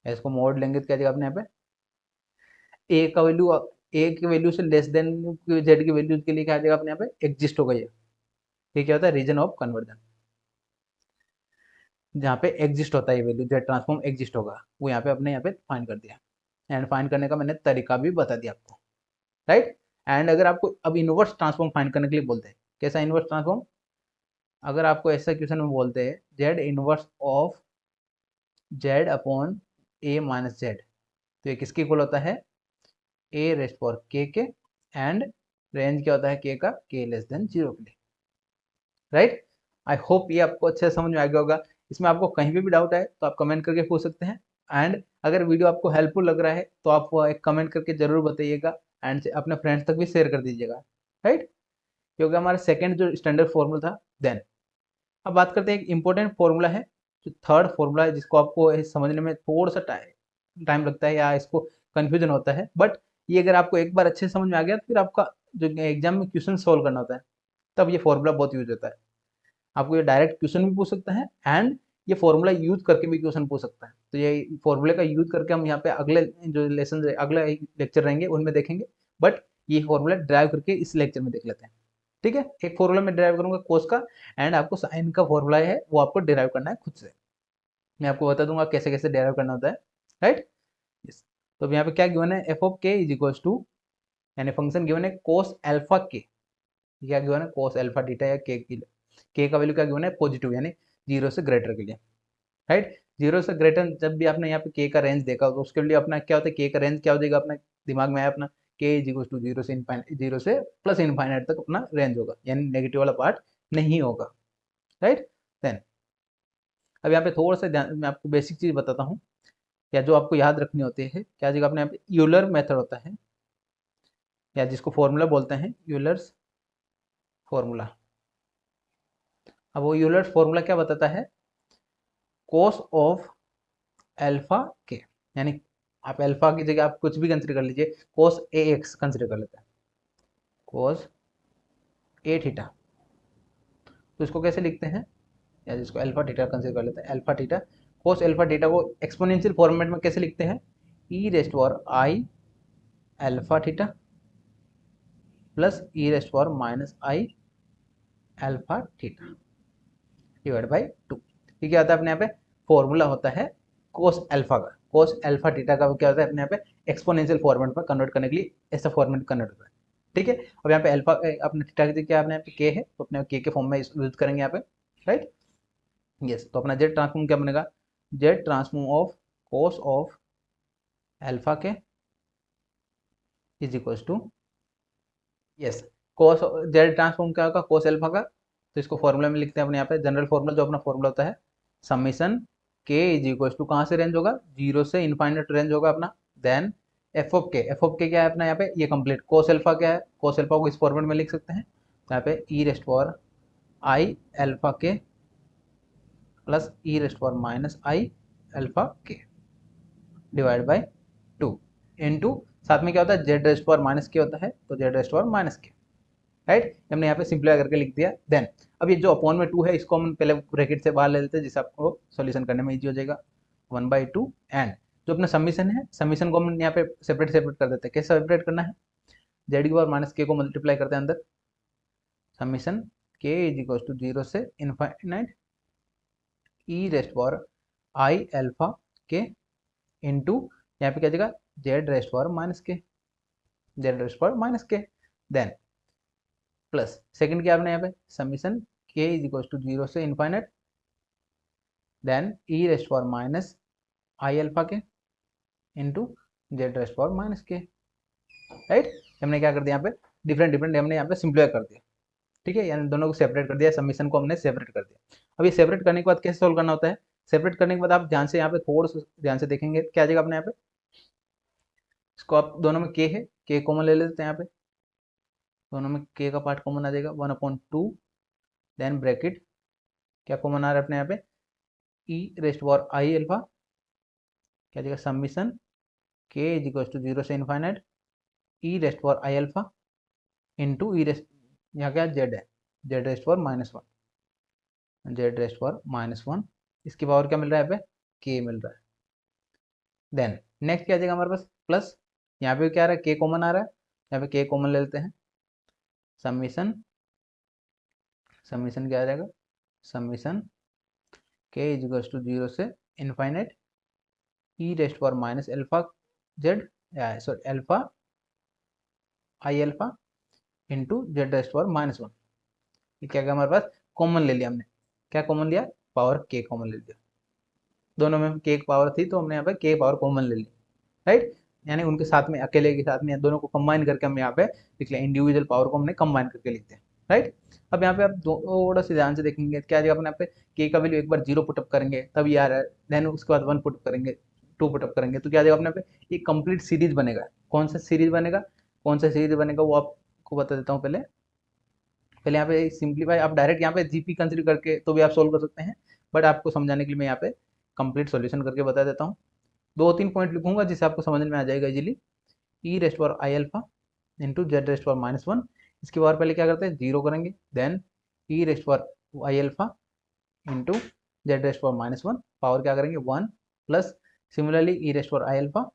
इसको मोड लेंगे तो क्या जाएगा अपने यहाँ पे ए का वैल्यू, ए की वैल्यू से लेस देन जेड की वैल्यू के लिए क्या आ जाएगा अपने यहाँ पे एग्जिस्ट होगा ये क्या होता है रीजन ऑफ कन्वर्जन, जहाँ पे एग्जिस्ट होता है ये वैल्यू, जेड ट्रांसफॉर्म एग्जिस्ट होगा वो यहाँ पे अपने यहाँ पे फाइंड कर दिया। एंड फाइंड करने का मैंने तरीका भी बता दिया आपको, राइट। एंड अगर आपको अब इनवर्स ट्रांसफॉर्म फाइंड करने के लिए बोलते हैं, कैसा इनवर्स ट्रांसफॉर्म, अगर आपको ऐसा क्वेश्चन में बोलते हैं Z inverse of Z upon a minus Z, तो ये किसके इक्वल होता है ए रेस्ट फॉर के, एंड रेंज क्या होता है के का, के लेस देन 0 के लिए, राइट। आई होप ये आपको अच्छे से समझ में आ गया होगा। इसमें आपको कहीं पे भी डाउट है तो आप कमेंट करके पूछ सकते हैं। एंड अगर वीडियो आपको हेल्पफुल लग रहा है तो आप एक कमेंट करके जरूर बताइएगा एंड अपने फ्रेंड्स तक भी शेयर कर दीजिएगा, राइट। क्योंकि हमारा सेकेंड जो स्टैंडर्ड फॉर्मूला था देन, अब बात करते हैं एक इंपॉर्टेंट फॉर्मूला है जो थर्ड फॉर्मूला है, जिसको आपको समझने में थोड़ा सा टाइम लगता है या इसको कंफ्यूजन होता है, बट ये अगर आपको एक बार अच्छे से समझ में आ गया तो फिर आपका जो एग्जाम में क्वेश्चन सोल्व करना होता है तब ये फॉर्मूला बहुत यूज होता है। आपको ये डायरेक्ट क्वेश्चन भी पूछ सकता है एंड ये फॉर्मूला यूज करके भी क्वेश्चन पूछ सकता है। तो ये फॉर्मूले का यूज करके हम यहाँ पे अगले जो लेसन अगले लेक्चर रहेंगे उनमें देखेंगे, बट ये फॉर्मूला ड्राइव करके इस लेक्चर में देख लेते हैं, ठीक है। एक फॉर्मूला में ड्राइव करूंगा कोस का, एंड आपको साइन का फॉर्मूला है वो आपको डिराइव करना है खुद से, मैं आपको बता दूंगा कैसे कैसे डिराइव करना होता है, राइट। yes. तो यहाँ पे क्या गिवन है एफ ऑफ के इज इक्वल टू, यानी फंक्शन गिवन है कोस अल्फा के, क्या गिवन है कोस अल्फा थीटा या के का वैल्यू क्या गिवन है पॉजिटिव, यानी 0 से ग्रेटर के लिए, राइट। 0 से ग्रेटर जब भी आपने यहाँ पे के का रेंज देखा तो उसके लिए अपना क्या होता है के का रेंज क्या हो जाएगा अपना दिमाग में आया अपना के इज इक्वल टू 0 से इनफाइनाइट, 0 से प्लस इनफाइनाइट तक अपना रेंज होगा, यानी नेगेटिव वाला पार्ट नहीं होगा, राइट। देन अब यहाँ पे थोड़ा सा ध्यान, मैं आपको बेसिक चीज बताता हूँ या जो आपको याद रखनी होती है, क्या जगह अपने यहाँ पे यूलर मेथड होता है या जिसको फॉर्मूला बोलते हैं यूलर्स फॉर्मूला। अब वो यूलर्स फॉर्मूला क्या बताता है कोस ऑफ अल्फा के, यानी आप अल्फा की जगह आप कुछ भी कंसिडर कर लीजिए, कोस ए एक्स कंसिडर कर लेते हैं, कोस ए थीटा, तो इसको कैसे लिखते हैं, या जिसको अल्फा थीटा कंसिडर कर लेते हैं alpha theta, cos alpha theta को एक्सपोनेंशियल फॉर्मेट में कैसे लिखते हैं e raised power i alpha theta plus e raised power minus i alpha theta divide by 2। ये क्या होता है अपने यहाँ पे फॉर्मूला होता है कोस अल्फा का, कोस अल्फा थीटा का क्या होता है अपने यहाँ पे एक्सपोनेंशियल फॉर्मेट में कन्वर्ट करने के लिए ऐसा फॉर्मेट कन्वर्ट होता है, ठीक है। अब यहाँ पे अल्फा अपने थीटा की क्या अपने यहाँ पे के है तो अपने के फॉर्म में यूज करेंगे यहाँ पे, राइट। यस, तो अपना जेड ट्रांसफॉर्म क्या बनेगा z transform of cos of alpha k is equal to, yes, cos z transform क्या होगा कोस अल्फा का, तो इसको फॉर्मूला में लिखते हैं अपने यहाँ पे जनरल फॉर्मूला जो अपना फॉर्मूला होता है समीशन के इज इक्वल टू कहाँ से रेंज होगा 0 से इनफाइनाइट रेंज होगा अपना, देन एफ ऑफ के क्या है अपना यहाँ पे ये कंप्लीट कोस अल्फा क्या है, कोस अल्फा को इस फॉर्मेट में लिख सकते हैं, तो यहाँ पे ई रेस्ट पावर आई अल्फा के plus e raised power minus i alpha के डिवाइड बाई 2 इनटू साथ में क्या होता है जेड रेस्ट पावर माइनस के होता है, तो जेड रेस्ट पावर माइनस के, राइट। हमने यहाँ पे सिंप्लीफाई करके लिख दिया। देन अब ये जो अपॉन में 2 है इसको हम पहले ब्रैकेट से बाहर ले लेते हैं जिससे आपको सॉल्यूशन करने में इजी हो जाएगा, 1/2 एंड जो अपना सबमिशन है समीशन को हम यहाँ पे सेपरेट सेपरेट कर देते हैं, कैसे सेपरेट करना है जेड की पावर माइनस के को मल्टीप्लाई करते हैं अंदर, समीशन के इज इक्वल टू 0 से infinite E raised power i alpha k into यहाँ पे क्या जगह जेड रेस्ट पावर माइनस के, जेड रेस्ट पावर माइनस के, देन प्लस सेकंड क्या आपने यहाँ पे समीशन के इज इक्वल टू 0 से infinite then e raised power minus i alpha k into Z raised power minus के, राइट। हमने क्या कर दिया यहाँ पे डिफरेंट डिफरेंट हमने यहाँ पे सिंप्लीफाई कर दिया, ठीक है, यानी दोनों को सेपरेट कर दिया, समीशन को हमने सेपरेट कर दिया। अब ये सेपरेट करने के बाद कैसे सोल्व करना होता है, सेपरेट करने के बाद आप ध्यान से यहाँ पे थोड़ा सा ध्यान से देखेंगे क्या आ जाएगा अपने यहाँ पे, इसको आप दोनों में के है के कॉमन ले लेते हैं यहाँ पे, दोनों में के का पार्ट कॉमन आ जाएगा 1/2 देन ब्रैकेट क्या कॉमन आ रहा है अपने यहाँ पे ई रेस्ट पावर आई अल्फा क्या जाएगा समीशन के इज इक्वल टू 0 से infinite E raised power i alpha into E rest यहाँ क्या जेड है Z raised power -1, Z raised power -1, इसकी पावर क्या मिल रहा है यहाँ पे के मिल रहा है, देन नेक्स्ट क्या आ जाएगा हमारे पास प्लस, यहाँ पे क्या आ रहा है के कॉमन आ रहा है, यहाँ पे के कॉमन ले लेते हैं, समीशन समीशन क्या आ जाएगा, समीशन के इज टू 0 से इनफाइनाइट ई raised power minus alpha Z, sorry alpha आई alpha into Z raised power -1। ये क्या हमारे पास कॉमन ले लिया हमने, क्या कॉमन लिया, पावर के कॉमन ले लिया, दोनों में के पावर थी तो हमने यहाँ पे के पावर कॉमन ले ली, राइट। यानी उनके साथ में अकेले के साथ में दोनों को कंबाइन करके हम यहाँ पे लिख लिया, इंडिविजुअल पावर को हमने कंबाइन करके लिखते हैं, राइट। अब यहाँ पे आप थोड़ा सा ध्यान से देखेंगे क्या जगह अपने यहाँ पे के का वैल्यू एक बार 0 पुटअप करेंगे तब ये आ रहा है, देन उसके बाद 1 पुटअप करेंगे, 2 पुटअप करेंगे तो क्या जगह अपने यहाँ पे एक कंप्लीट सीरीज बनेगा। कौन सा सीरीज बनेगा, कौन सा सीरीज बनेगा वो आपको बता देता हूँ। पहले पहले यहाँ पे सिंप्लीफाई, आप डायरेक्ट यहाँ पे जीपी कंसिडर करके तो भी आप सोल्व कर सकते हैं, बट आपको समझाने के लिए मैं यहाँ पे कंप्लीट सॉल्यूशन करके बता देता हूँ। 2-3 पॉइंट लिखूंगा जिससे आपको समझ में आ जाएगा easily. E raised power i alpha into Z raised power -1, इसके बाद पहले क्या करते हैं 0 करेंगे, then e raised power i alpha into Z raised power -1 power क्या करेंगे 1 plus, similarly e raised power i alpha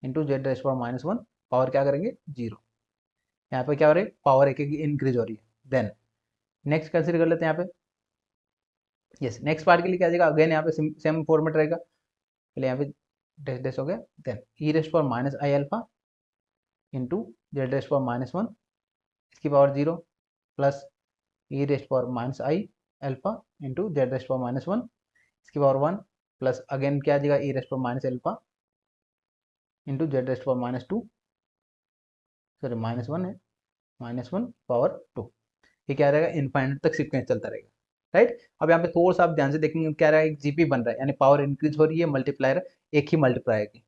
into Z raised power -1 power क्या करेंगे 0। यहाँ पे क्या हो रही है पावर एक एक इंक्रीज हो रही है। देन नेक्स्ट कंसिडर कर लेते हैं यहाँ पे, यस नेक्स्ट पार्ट के लिए क्या जाएगा, अगेन यहाँ पे सेम फॉर्मेट रहेगा, पहले यहाँ पे डैश डैश हो गया, then e raised power minus i alpha into Z raised power -1 इसकी power 0 plus e raised power minus i alpha into Z raised power -1 इसकी पावर 1 प्लस अगेन क्या आ जाएगा e raised power minus alpha into Z raised power -2, sorry -1 है, -1 पावर 2। ये क्या रहेगा इनफाइनाइट तक सीक्वेंस चलता रहेगा, राइट। अब यहाँ पे थोड़ा सा आप ध्यान से देखेंगे क्या रहा है, एक जीपी बन रहा है यानी पावर इंक्रीज हो रही है, मल्टीप्लायर एक ही मल्टीप्लाई की,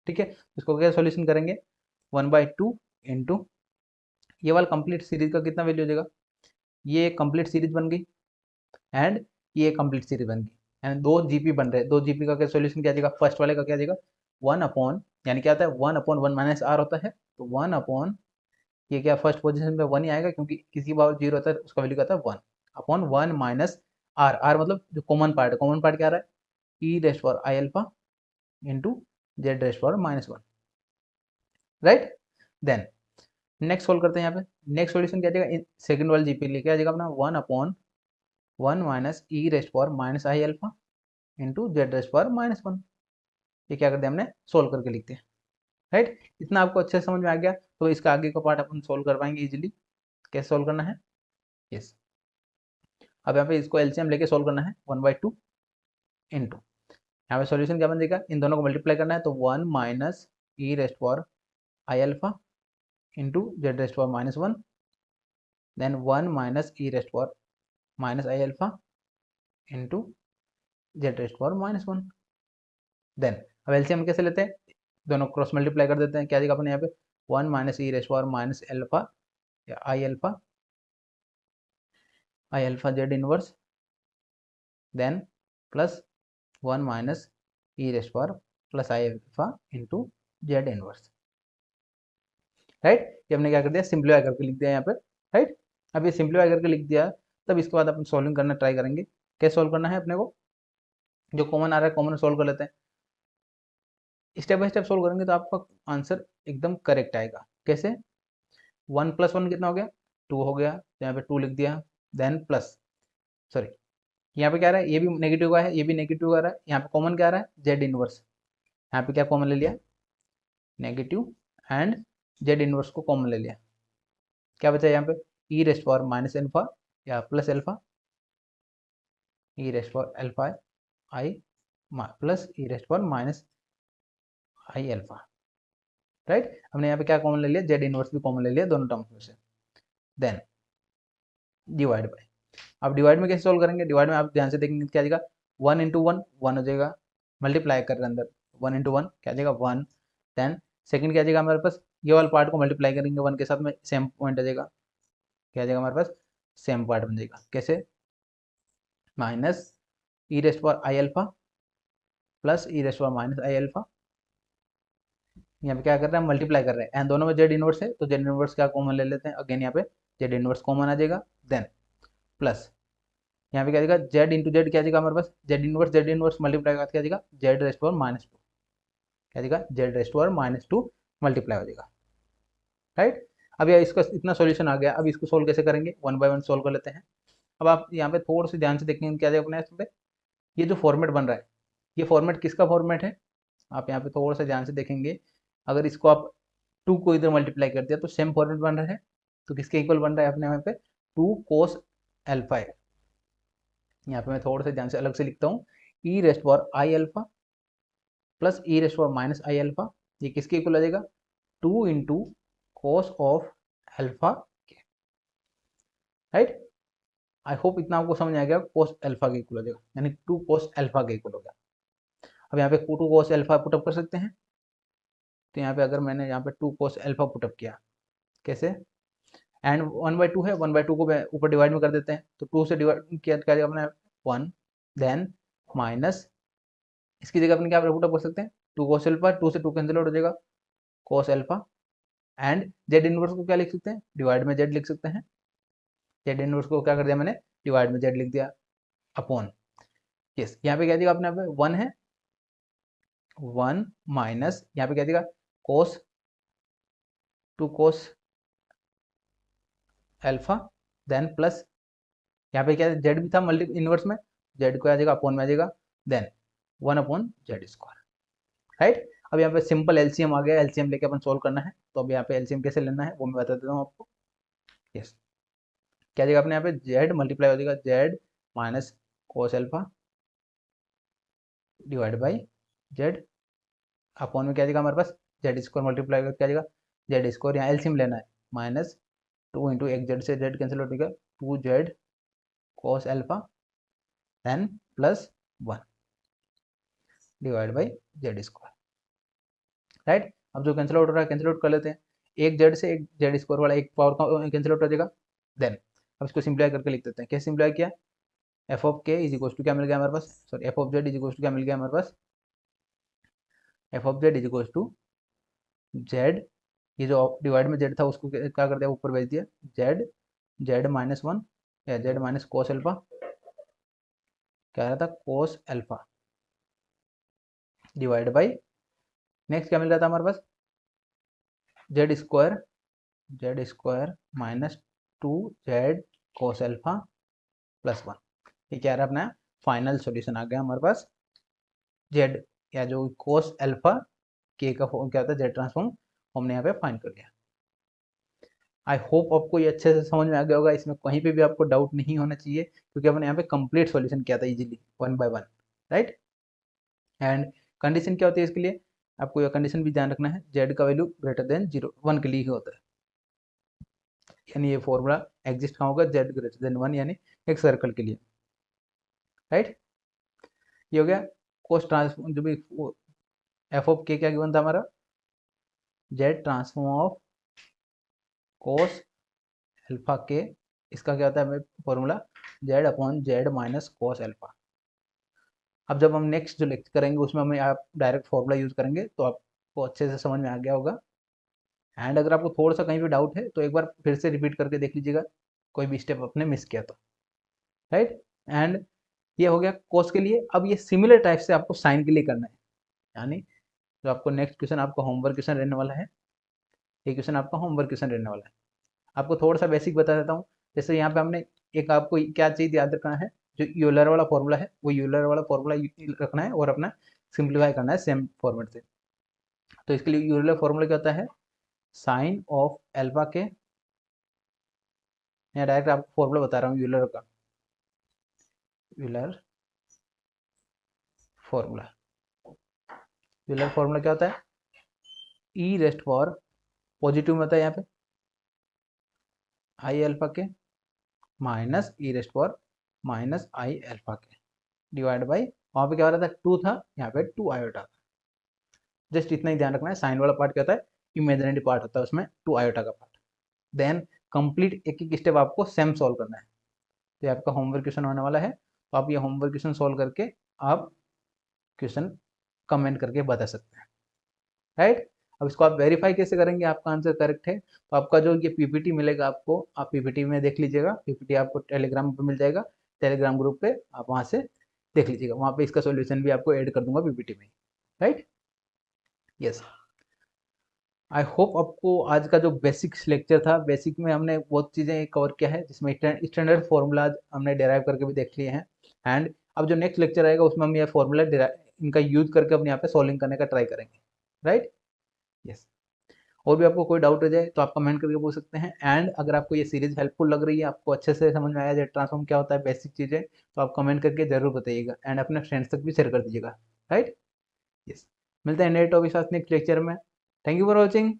ठीक है। इसको क्या सोल्यूशन करेंगे 1/2 इंटू ये वाला कंप्लीट सीरीज का कितना वैल्यू हो जाएगा, ये कंप्लीट सीरीज बन गई एंड ये कंप्लीट सीरीज बन गई, एंड 2 जीपी बन रहे हैं, 2 जीपी का क्या सोल्यूशन क्या जाएगा, फर्स्ट वाले का क्या जाएगा 1 अपॉन, यानी क्या आता है 1/1 माइनस आर होता है, तो 1 अपॉन ये क्या फर्स्ट पोजीशन पे 1 ही आएगा क्योंकि किसी पावर 0 होता है उसका वैल्यू क्या आता है 1 अपॉन 1 माइनस आर, आर मतलब जो कॉमन पार्ट है, कॉमन पार्ट क्या आ रहा है e raised power i alpha into Z raised power -1, right. Then next solve करते हैं यहाँ पे, नेक्स्ट सॉल्यूशन क्या जाएगा सेकंड वाले जीपी लिए क्या जाएगा अपना 1 upon 1 minus e raised power minus i alpha into Z raised power -1। ये क्या करते हैं हमने सोल्व करके लिखते हैं, राइट। इतना आपको अच्छे से समझ में आ गया तो इसका आगे का पार्ट अपन सोल्व कर पाएंगे इजीली। कैसे सोल्व करना है, यस अब यहाँ पे इसको एलसीएम लेके सोल्व करना है 1/2 इंटू, यहाँ पे सॉल्यूशन क्या बन जाएगा, इन दोनों को मल्टीप्लाई करना है तो 1 minus e raised power i alpha into Z raised power -1, then 1 minus e raised power minus i alpha into Z raised power -1। Then अब एलसीएम कैसे लेते हैं, दोनों क्रॉस मल्टीप्लाई कर देते हैं, क्या जाएगा अपने यहाँ पे 1 minus e raised power minus alpha या i alpha z inverse, then plus 1 minus e raised power plus i alpha into z inverse, right. ये हमने क्या कर दिया सिंप्लीफाई करके लिख दिया यहाँ पे, राइट। अब ये सिंप्लीफाई करके लिख दिया तब इसके बाद अपन सॉल्विंग करना ट्राई करेंगे। कैसे सॉल्व करना है अपने को, जो कॉमन आ रहा है कॉमन सॉल्व कर लेते हैं, स्टेप बाय स्टेप सोल्व करेंगे तो आपका आंसर एकदम करेक्ट आएगा। कैसे 1 + 1 कितना हो गया 2 हो गया, तो यहाँ पे 2 लिख दिया, देन प्लस, सॉरी यहाँ पे क्या रहा है ये भी नेगेटिव का है, ये भी नेगेटिव आ रहा है, यहाँ पे कॉमन क्या आ रहा है जेड इनवर्स, यहाँ पे क्या कॉमन ले लिया नेगेटिव एंड जेड इनवर्स को कॉमन ले लिया, क्या बचा यहाँ पे ई रेस्ट पावर माइनस एल्फा या प्लस एल्फा, ई रेस्ट पावर एल्फा आई plus e raised power minus आई एल्फा, राइट। हमने यहाँ पे क्या कॉमन ले लिया जेड इनवर्स भी कॉमन ले लिया दोनों टर्म्स में से, देन डिवाइड बाय। अब डिवाइड में कैसे सोल्व करेंगे, डिवाइड में आप ध्यान से देखेंगे क्या जाएगा 1 × 1 1 हो जाएगा, मल्टीप्लाई कर रहे हैं अंदर 1 × 1 क्या जाएगा 1, देन सेकंड क्या जाएगा हमारे पास ये वाला पार्ट को मल्टीप्लाई करेंगे 1 के साथ में सेम पॉइंट आ जाएगा, क्या जाएगा हमारे पास सेम पार्ट बन जाएगा, कैसे minus e raised power i alpha plus e raised power minus i alpha, यहाँ पे क्या कर रहे हैं मल्टीप्लाई कर रहे हैं एंड दोनों में जेड इनवर्स है तो जेड इनवर्स क्या कॉमन ले लेते हैं, अगेन यहाँ पे जेड इनवर्स कॉमन आ जाएगा, देन प्लस यहाँ पे क्या जाएगा जेड इंटू जेड क्या जाएगा हमारे पास जेड इनवर्स मल्टीप्लाई का क्या जाएगा जेड रेस्ट पावर -2, क्या देगा, जेड रेस्ट पावर -2 मल्टीप्लाई हो जाएगा, राइट। अब यार इसका इतना सॉल्यूशन आ गया, अब इसको सोल्व कैसे करेंगे, वन बाय वन सोल्व कर लेते हैं। अब आप यहाँ पे थोड़ा सा ध्यान से देखेंगे क्या देगा अपने इसमें, ये जो फॉर्मेट बन रहा है, ये फॉर्मेट किसका फॉर्मेट है, आप यहाँ पे थोड़ा सा ध्यान से देखेंगे। अगर इसको आप 2 को इधर मल्टीप्लाई कर दिया तो सेम फॉर्मेट बन रहा है, तो किसके इक्वल बन रहा है अपने यहाँ पे, 2 कोस अल्फा है। यहाँ पे मैं थोड़ा सा ध्यान से अलग से लिखता हूँ, e raised power i alpha plus e raised power minus i alpha, ये किसके इक्वल आ जाएगा, 2 into cos of alpha, right. I hope इतना आपको समझ आ गया, कोस अल्फा के इक्वल हो जाएगा, यानी 2 कोस अल्फा के इक्वल हो गया। अब यहाँ पे 2 कोस अल्फा पुटअप कर सकते हैं, तो यहाँ पे अगर मैंने यहाँ पे 2 कोस अल्फा पुटअप किया, कैसे, एंड 1/2 है, 1/2 को ऊपर डिवाइड में कर देते हैं, तो 2 से डिवाइड किया क्या जाएगा अपने 1, देन माइनस, इसकी जगह अपने क्या पुटअप कर सकते हैं, 2 कोस अल्फा, 2 से 2 कैंसिल आउट हो जाएगा, cos alpha, and Z inverse को क्या लिख सकते हैं, डिवाइड में जेड लिख सकते हैं, जेड इनवर्स को क्या कर दिया मैंने, डिवाइड में जेड लिख दिया, अपॉन, यस, यहाँ पे क्या देगा अपने, यहाँ पे 1 है, 1 माइनस यहाँ पे क्या देगा, कोस 2 कोस अल्फा, देन प्लस यहाँ पे क्या जेड भी था मल्टी इनवर्स में, जेड को आ जाएगा अपॉन में आ जाएगा, then 1 upon z square, right. अब यहाँ पे सिंपल एलसीएम आ गया, एलसीएम लेके अपन सोल्व करना है, तो अब यहाँ पे एलसीएम कैसे लेना है वो मैं बता देता हूँ आपको, यस। क्या जाएगा अपने यहाँ पे, जेड मल्टीप्लाई हो जाएगा Z minus cos alpha divide by Z, upon में क्या जाएगा हमारे पास, जेड स्क्वायर मल्टीप्लाई करके क्या जाएगा, जेड स्क्वायर, यहाँ एलसीएम लेना है, माइनस 2 इंटू एक जेड से जेड कैंसिल हो जाएगा, 2 Z cos alpha, then plus 1 divide by Z square, right. अब जो कैंसिल आउट हो रहा है कैंसिल आउट कर लेते हैं, एक जेड से एक जेड स्क्वायर वाला एक पावर का कैंसिल आउट हो जाएगा, देन अब इसको सिंप्लाई करके लिख देते हैं, कैसे सिंप्लाई किया, एफ ऑफ के इज इक्वल टू क्या मिल गया हमारे पास, sorry f of Z is equal to क्या मिल गया हमारे पास, f of Z is equal to z, ये जो डिवाइड में जेड था उसको क्या कर दिया ऊपर भेज दिया, जेड जेड -1 या जेड माइनस कोस अल्फा, क्या रहा था cos alpha, divide by next क्या मिल रहा था हमारे पास, z square -2 Z cos alpha plus 1, ये क्या रहा अपना फाइनल सॉल्यूशन आ गया हमारे पास, जेड या जो कोस अल्फा के का फॉर्म क्या होता है, जेड ट्रांसफॉर्म हमने यहाँ पे फाइंड कर लिया। आई होप आपको ये अच्छे से समझ में आ गया होगा, इसमें कहीं पे भी आपको डाउट नहीं होना चाहिए, क्योंकि हमने यहाँ पे कंप्लीट सॉल्यूशन किया था easily 1 by 1, right. And condition क्या होती है इसके लिए, आपको यह कंडीशन भी ध्यान रखना है, जेड का वैल्यू ग्रेटर देन 0 1 के लिए ही होता है, यानी ये फॉर्मूला एग्जिस्ट कहाँ होगा, जेड ग्रेटर देन 1, यानी एक सर्कल के लिए, राइट। ये हो गया कोस ट्रांसफॉर्म, जो भी एफ ऑफ के क्या गिवन था हमारा, Z transform of cos alpha के, इसका क्या होता है formula, Z upon Z minus cos alpha. अब जब हम नेक्स्ट जो लेक्चर करेंगे उसमें हमें आप डायरेक्ट फॉर्मूला यूज करेंगे, तो आपको अच्छे से समझ में आ गया होगा। एंड अगर आपको थोड़ा सा कहीं भी डाउट है तो एक बार फिर से रिपीट करके देख लीजिएगा, कोई भी स्टेप आपने मिस किया तो, राइट। एंड ये हो गया कोस के लिए। अब ये सिमिलर टाइप से आपको साइन के लिए करना है, यानी जो आपको नेक्स्ट क्वेश्चन आपका होमवर्क क्वेश्चन रहने वाला है, ये क्वेश्चन आपका होमवर्क क्वेश्चन रहने वाला है। आपको थोड़ा सा बेसिक बता देता हूँ, जैसे यहाँ पे हमने एक आपको क्या चीज़ याद रखना है, जो यूलर वाला फॉर्मूला है वो यूलर वाला फॉर्मूला रखना है और अपना सिंप्लीफाई करना है सेम फॉर्मेट से। तो इसके लिए यूलर फॉर्मूला क्या होता है, साइन ऑफ एल्फा के, मैं डायरेक्ट आपको फॉर्मूला बता रहा हूँ यूलर का, यूलर फॉर्मूला, यूलर फॉर्मूला क्या होता है, ई रेस्ट फॉर पॉजिटिव में होता है यहाँ पे आई अल्फा के minus e rest for minus i alpha के डिवाइड बाई, वहाँ पे क्या हो रहा था 2 था, यहाँ पे 2 आयोटा था। जस्ट इतना ही ध्यान रखना है, साइन वाला पार्ट क्या होता है, इमेजिनरी पार्ट होता है उसमें 2 आयोटा का पार्ट। देन कंप्लीट एक एक स्टेप आपको सेम सॉल्व करना है, तो ये आपका होमवर्क क्वेश्चन होने वाला है, तो आप ये होमवर्क क्वेश्चन सॉल्व करके आप क्वेश्चन कमेंट करके बता सकते हैं, राइट। अब इसको आप वेरीफाई कैसे करेंगे आपका आंसर करेक्ट है, तो आपका जो ये पीपीटी मिलेगा आपको, आप पीपीटी में देख लीजिएगा, पीपीटी आपको टेलीग्राम पे मिल जाएगा, टेलीग्राम ग्रुप पे आप वहाँ से देख लीजिएगा, वहाँ पे इसका सॉल्यूशन भी आपको ऐड कर दूंगा पीपीटी में, राइट। यस, आई होप आपको आज का जो बेसिक्स लेक्चर था, बेसिक में हमने बहुत चीज़ें कवर किया है, जिसमें स्टैंडर्ड फार्मूलाज हमने डेराइव करके भी देख लिए हैं। एंड अब जो नेक्स्ट लेक्चर आएगा उसमें हम ये फार्मूला इनका यूज करके अपने यहाँ पे सॉल्विंग करने का ट्राई करेंगे, राइट। यस, और भी आपको कोई डाउट हो जाए तो आप कमेंट करके पूछ सकते हैं। एंड अगर आपको ये सीरीज हेल्पफुल लग रही है, आपको अच्छे से समझ में आया जेट ट्रांसफॉर्म क्या होता है, बेसिक चीज़ें, तो आप कमेंट करके जरूर बताइएगा एंड अपने फ्रेंड्स तक भी शेयर कर दीजिएगा, राइट। यस, मिलते हैं नए टॉपिक के साथ नेक्स्ट लेक्चर में। Thank you for watching.